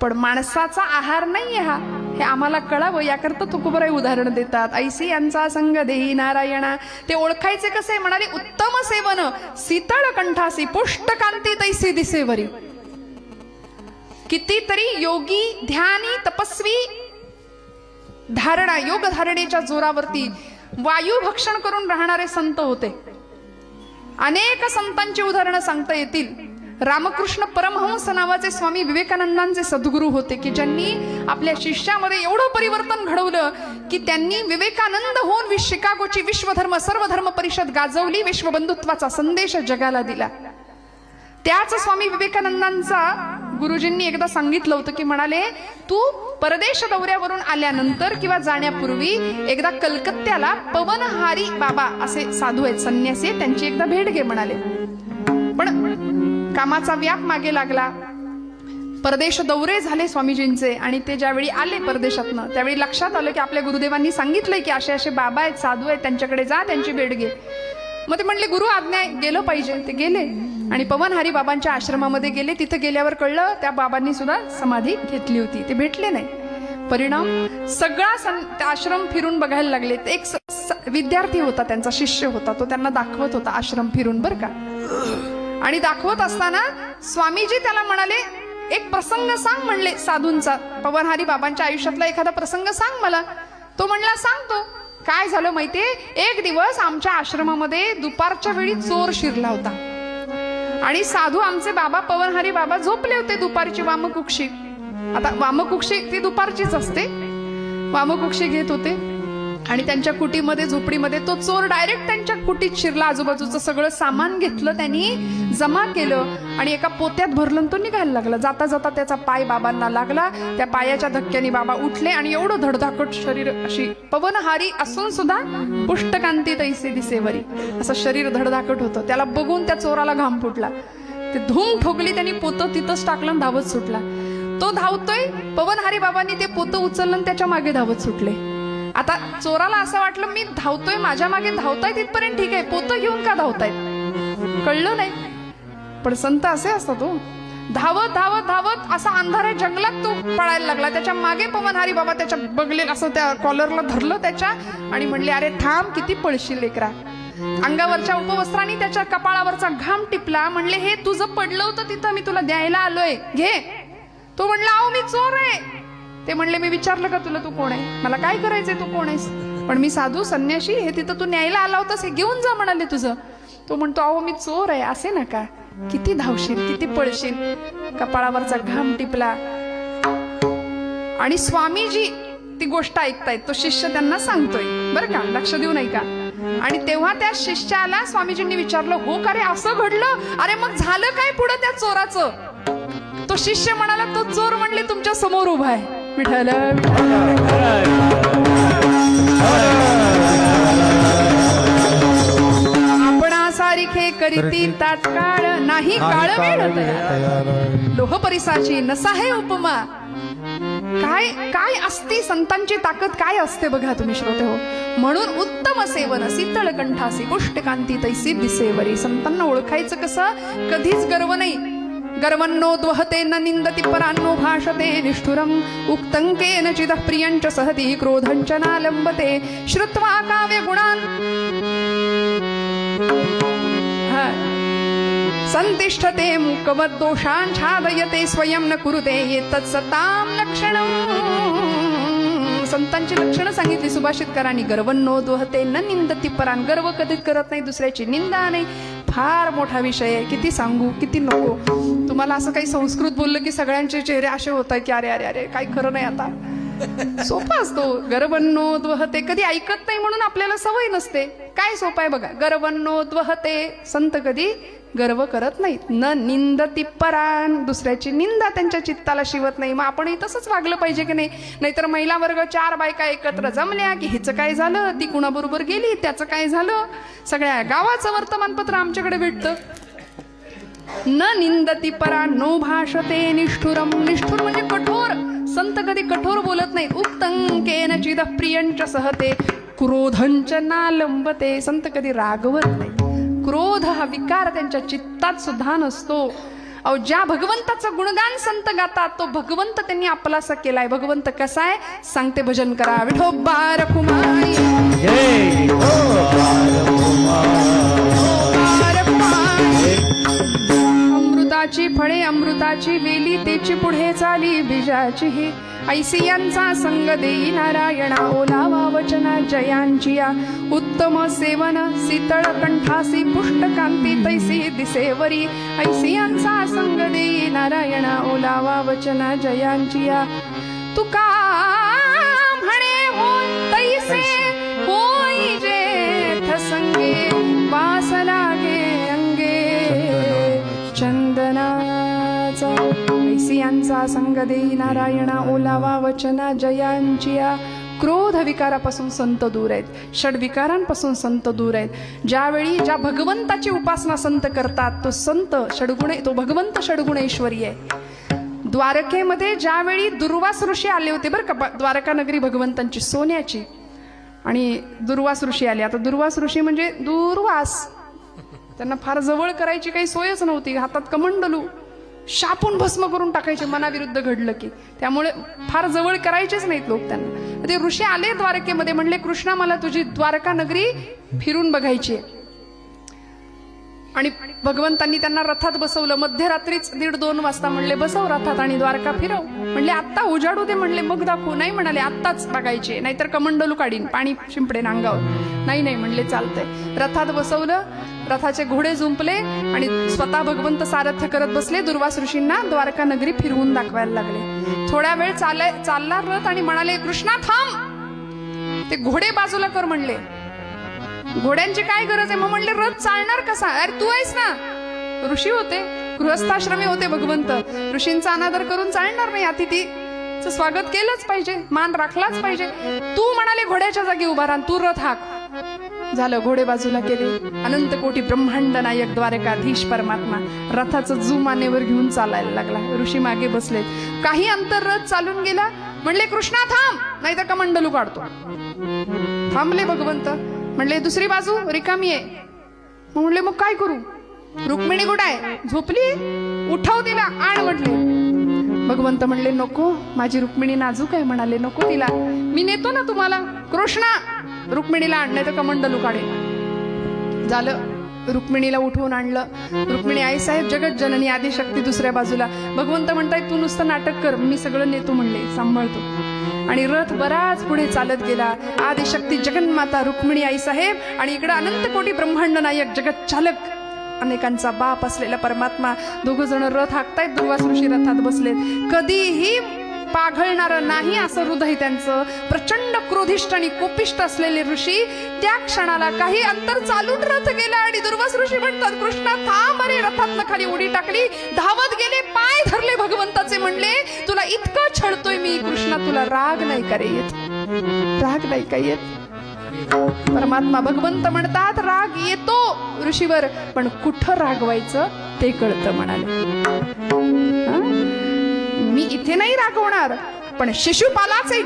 पण माणसाचा आहार नाहीये हा, हे आम्हाला कळावं याकरता तुकोबराय उदाहरण देतात. ऐसी यांचा संग देही नारायणा. ते ओळखायचे कसे? म्हणाले, उत्तम सेवन शीतळ कंठासी, पुष्टकांती तैसी दिसेवरी. कितीतरी योगी, ध्यानी, तपस्वी धारणा, योग धारणेच्या जोरावरती वायू भक्षण करून राहणारे संत होते. अनेक संतांची उदाहरणं सांगता येतील. रामकृष्ण परमहंस नावाचे स्वामी विवेकानंदांचे सद्गुरू होते की ज्यांनी आपल्या शिष्यामध्ये एवढं परिवर्तन घडवलं की त्यांनी विवेकानंद होऊन शिकागोची विश्वधर्म सर्वधर्म परिषद गाजवली, विश्वबंधुत्वाचा संदेश जगाला दिला. त्याच स्वामी विवेकानंदांचा गुरुजींनी एकदा सांगितलं होतं की म्हणाले, तू परदेश दौऱ्यावरून आल्यानंतर किंवा जाण्यापूर्वी एकदा कलकत्त्याला पवनहारी बाबा असे साधू आहेत, संन्यासी, त्यांची एकदा भेट घे म्हणाले. पण कामाचा व्याप मागे लागला, परदेश दौरे झाले स्वामीजींचे आणि ते ज्यावेळी आले परदेशातनं त्यावेळी लक्षात आलं की आपल्या गुरुदेवांनी सांगितलंय की असे असे बाबा आहेत, साधू आहेत, त्यांच्याकडे जा, त्यांची भेट घे. मग ते म्हणले गुरु आज्ञा आहे, गेलो पाहिजे. ते गेले आणि पवनहारी बाबांच्या आश्रमामध्ये गेले. तिथे गेल्यावर कळलं त्या बाबांनी सुद्धा समाधी घेतली होती, ते भेटले नाही. परिणाम सगळा आश्रम फिरून बघायला लागले. एक विद्यार्थी होता, त्यांचा शिष्य होता, तो त्यांना दाखवत होता आश्रम फिरून, बरं का. आणि दाखवत असताना स्वामीजी त्याला म्हणाले, एक प्रसंग सांग म्हणले साधूंचा, पवनहारी बाबांच्या आयुष्यातला एखादा प्रसंग सांग मला. तो म्हणला सांगतो. काय झालं माहितीये, एक दिवस आमच्या आश्रमामध्ये दुपारच्या वेळी चोर शिरला होता आणि साधू आमचे बाबा पवनहारी बाबा झोपले होते दुपारची वामकुक्षी. आता वामकुक्षी ती दुपारचीच असते. वामकुक्षी घेत होते आणि त्यांच्या कुटीमध्ये झोपडीमध्ये तो चोर डायरेक्ट त्यांच्या कुटीत शिरला. आजूबाजूचं सगळं सामान घेतलं त्यांनी, जमा केलं आणि एका पोत्यात भरलं आणि तो निघायला लागला. जाता जाता त्याचा पाय बाबांना लागला. त्या पायाच्या धक्क्याने बाबा उठले आणि एवढं धडधाकट शरीर, अशी पवनहारी असून सुद्धा पुष्टकांती तैसे दिसेवरी, असं शरीर धडधाकट होतं. त्याला बघून त्या चोराला घाम फुटला. ते धूम ठोकली, त्यांनी पोतं तिथंच टाकलं आणि धावत सुटला. तो धावतोय, पवनहारी बाबांनी ते पोतं उचललं आणि त्याच्या मागे धावत सुटले. आता चोराला असं वाटलं मी धावतोय, माझ्या मागे धावताय तिथपर्यंत ठीक आहे, पोतं घेऊन का धावतायत कळलं नाही. पण संत असे असतात. तो धावत धावत धावत असा अंधाऱ्या जंगलात तो पळायला लागला. त्याच्या मागे पवनहारी बाबा त्याच्या बगलेला असं त्या कॉलरला धरलं त्याच्या आणि म्हणले, अरे थांब, किती पळशील लेकरा. अंगावरच्या उपवस्त्रांनी त्याच्या कपाळावरचा घाम टिपला. म्हणले, हे तुझं पडलं होतं तिथं, मी तुला द्यायला आलोय, घे. तो म्हणला, अहो मी चोर आहे. ते म्हणले, मी विचारलं का तुला तू कोण आहे, मला काय करायचंय, तू कोण आहेस. पण मी साधू संन्याशी, हे तिथं तू न्यायला आला होतास, हे घेऊन जा म्हणाले तुझं. तो म्हणतो, अहो मी चोर आहे. असे नका, किती धावशील, किती पळशील. कपाळावरचा घाम टिपला आणि स्वामीजी ती गोष्ट ऐकतायत. तो शिष्य त्यांना सांगतोय बरं का, लक्ष देऊन ऐका. आणि तेव्हा त्या शिष्याला स्वामीजींनी विचारलं, हो का रे, असं घडलं, अरे मग झालं काय पुढं त्या चोराचं. तो शिष्य म्हणाला, तो चोर म्हणले तुमच्या समोर उभा आहे. विठ्ठल आपणा सारिखे करीती तात्काळ, नाही काळ वेळ लोह परिसाची नसाहे उपमा. काय काय असते संतांची ताकद, काय असते बघा तुम्ही श्रोते हो. म्हणून उत्तम सेवन शीतळ कंठासी पुष्टकांती तैसी दिसेवरी. संतांना ओळखायचं कसं, कधीच गर्व नाही. गर्वन्नो द्वहते न निंदति परान्नो भाषते निष्ठुरम् उक्तंकेन चिदः प्रियञ्च सहति क्रोधञ्च नालम्बते श्रुत्वा काव्य गुणान् संतिष्ठते मूकवद् दोषान् छादयते स्वयं न कुरुते एतत् सतां लक्षणम्. संतांची लक्षणं सांगितली सुभाषितकारांनी. गर्वन्नो द्वहते न निंदति परान्, गर्व कधीच करत नाही, दुसऱ्याची निंदा नाही. फार मोठा विषय आहे, किती सांगू किती नको. तुम्हाला असं काही संस्कृत बोललं की सगळ्यांचे चेहरे असे होत आहे की अरे अरे अरे काही खरं नाही. आता सोपा असतो. गर्वन्नो द्वहते, कधी ऐकत नाही म्हणून आपल्याला सवय नसते. काय सोपं आहे बघा, गर्वन्नो द्वहते, संत कधी गर्व करत नाहीत. न निंदति परान, दुसऱ्याची निंदा त्यांच्या चित्ताला शिवत नाही. मग आपणही तसंच वागलं पाहिजे की नाही. नाहीतर महिला वर्ग 4 बायका एकत्र जमल्या की हिचं काय झालं, ती कुणाबरोबर गेली, त्याचं काय झालं, सगळ्या गावाचं वर्तमानपत्र आमच्याकडे भेटतं. न निंदति परान नो भाषते निष्ठुरम. निष्ठुर म्हणजे कठोर. संत कधी कठोर बोलत नाहीत. उत्तंकेन चिदः प्रियञ्च सहते क्रोधञ्च नालंबते. संत कधी रागवत नाही. क्रोध हा विकार त्यांच्या चित्तात सुद्धा नसतो. अहो, ज्या भगवंताचं गुणगान संत गातात तो भगवंत त्यांनी आपलासा केलाय. भगवंत कसा आहे सांगते, भजन करा. विठोबा रखुमाई जय, अमृताची फळे अमृताची वेली, तेची पुढे चाली बीजाची ही. ऐसी यांचा संग देई नारायणा, ओलावा वचना जयांची या. उत्तम सेवन शीतळ कंठासी पुष्टकांती तैसी दिसेवरी. ऐसी यांचा संग देई नारायणा, ओलावा वचना जयांची या. तुका म्हणे होय तैसे होई जेथ संगे, वास लागे अंगे चंदनाचा. ऐसियांचा संग देई नारायणा, ओलावा वचना जयांचिया. क्रोध विकारापासून संत दूर आहेत. षडविकारांपासून संत दूर आहेत. ज्यावेळी ज्या भगवंताची उपासना संत करतात तो संत षडगुणे, तो भगवंत षडगुणेश्वरी आहे. द्वारकेमध्ये ज्यावेळी दुर्वास ऋषी आले होते बरं का, द्वारका नगरी भगवंतांची सोन्याची, आणि दुर्वास ऋषी आले. आता दुर्वास ऋषी म्हणजे दूरवास, त्यांना फार जवळ करायची काही सोयच नव्हती. हातात कमंडलू, शापून भस्म करून टाकायचे मनाविरुद्ध घडलं की. त्यामुळे फार जवळ करायचेच नाहीत लोक त्यांना. ते ऋषी आले द्वारकेमध्ये, म्हणले कृष्णा मला तुझी द्वारका नगरी फिरून बघायची. आणि भगवंतांनी त्यांना रथात बसवलं. मध्यरात्रीच 1:30-2 वाजता म्हणले बसव रथात आणि द्वारका फिरव. म्हणले आत्ता उजाडू दे, म्हणले मग दाखवू. नाही म्हणाले आत्ताच बघायचे, नाहीतर कमंडलू काढीन, पाणी शिंपडेन अंगावर. नाही म्हणले चालतंय. रथात बसवलं, रथाचे घोडे जुंपले आणि स्वतः भगवंत सारथ्य करत बसले. दुर्वास ऋषींना द्वारका नगरी फिरवून दाखवायला लागले. थोड्या वेळ चालला रथ आणि म्हणाले कृष्णा थांब, ते घोडे बाजूला कर म्हणले. घोड्यांची काय गरज आहे? मग म्हणले रथ चालणार कसा? अरे तू आहेस ना. ऋषी होते, गृहस्थाश्रमी होते भगवंत. ऋषींचा अनादर करून चालणार नाही. अतिथीचं स्वागत केलंच पाहिजे, मान राखलाच पाहिजे. तू म्हणाले घोड्याच्या जागी उभा राहा, तू रथ हाक. झालं, घोडे बाजूला केले. अनंत कोटी ब्रह्मांड नायक द्वारकाधीश परमात्मा रथाचं जुमानेवर घेऊन चालायला लागला. ऋषी मागे बसलेत. काही अंतर रथ चालून गेला. म्हणले कृष्णा थांब, नाहीतर कमंडलू काढतो. थांबले भगवंत. म्हणले दुसरी बाजू रिकामी आहे. म्हणले मग काय करू? रुक्मिणी कुठं आहे? झोपली, उठव तिला, आण म्हटले. भगवंत म्हणले नको, माझी रुक्मिणी नाजूक आहे. म्हणाले नको तिला, मी नेतो ना तुम्हाला. कृष्णा रुक्मिणीला आणले तर कमंडलू काढे. झालं, रुक्मिणीला उठवून आणलं. रुक्मिणी आई साहेब जगत जननी आदिशक्ती दुसऱ्या बाजूला. भगवंत म्हणताय तू नुसतं नाटक कर, मी सगळं नेतो म्हणले, सांभाळतो. आणि रथ बराच पुढे चालत गेला. आदिशक्ती जगन्माता रुक्मिणी आई साहेब आणि इकडे अनंत कोटी ब्रह्मांड नायक जगत चालक अनेकांचा बाप असलेला परमात्मा दोघ जण रथ हाकतायत. दुर्वास ऋषी रथात बसलेत. कधीही पाघळणार नाही असं हृदय त्यांचं. प्रचंड क्रोधिष्ट आणि कोपिष्ट असलेले ऋषी त्या क्षणाला काही अंतर चालून रथ गेला आणि दुर्वास ऋषी म्हणतात कृष्णा थांब. अरे रथातनं खाली उडी टाकली, धावत गेले, पाय धरले भगवंताचे. म्हणले तुला इतकं छळतोय मी कृष्णा, तुला राग नाही का रे येत? राग नाही का येत? परमात्मा भगवंत म्हणतात राग येतो ऋषीवर, पण कुठं रागवायचं ते कळतं. म्हणाले मी इथे नाही रागवणार, पण शिशुपालाचे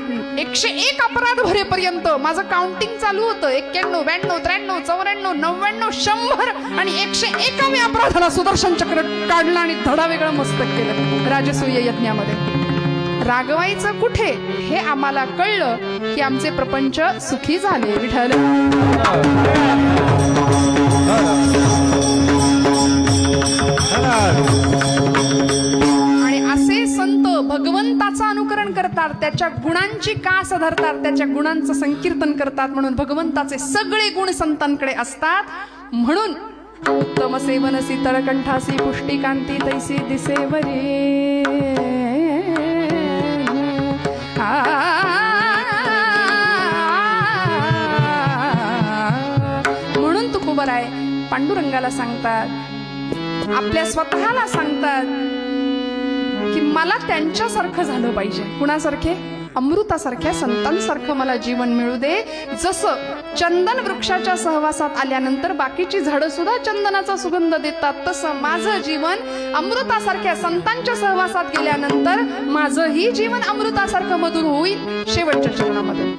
101 अपराध भरेपर्यंत माझं काउंटिंग चालू होतं. 91, 92, 93, 94, 99, 100 आणि 101व्या अपराधाला सुदर्शन चक्र काढलं आणि धडा वेगळं मस्तक केलं राजसूय यज्ञामध्ये. रागवायचं कुठे हे आम्हाला कळलं की आमचे प्रपंच सुखी झाले. विठ्ठल संत भगवंताचं अनुकरण करतात, त्याच्या गुणांची कास धरतात, त्याच्या गुणांचं संकीर्तन करतात. म्हणून भगवंताचे सगळे गुण संतांकडे असतात. म्हणून उत्तम सेवन शीतळकंठासी पुष्टिकांती तैसी दिसेवरे. म्हणून तुकोबराय पांडुरंगाला सांगतात, आपल्या स्वतःला सांगतात की मला त्यांच्यासारखं झालं पाहिजे. कुणासारखे? अमृतासारख्या संतांसारखं मला जीवन मिळू दे. जसं चंदन वृक्षाच्या सहवासात आल्यानंतर बाकीची झाडं सुद्धा चंदनाचा सुगंध देतात, तसं माझं जीवन अमृतासारख्या संतांच्या सहवासात गेल्यानंतर माझंही जीवन अमृतासारखं मधुर होईल शेवटच्या चरणामध्ये.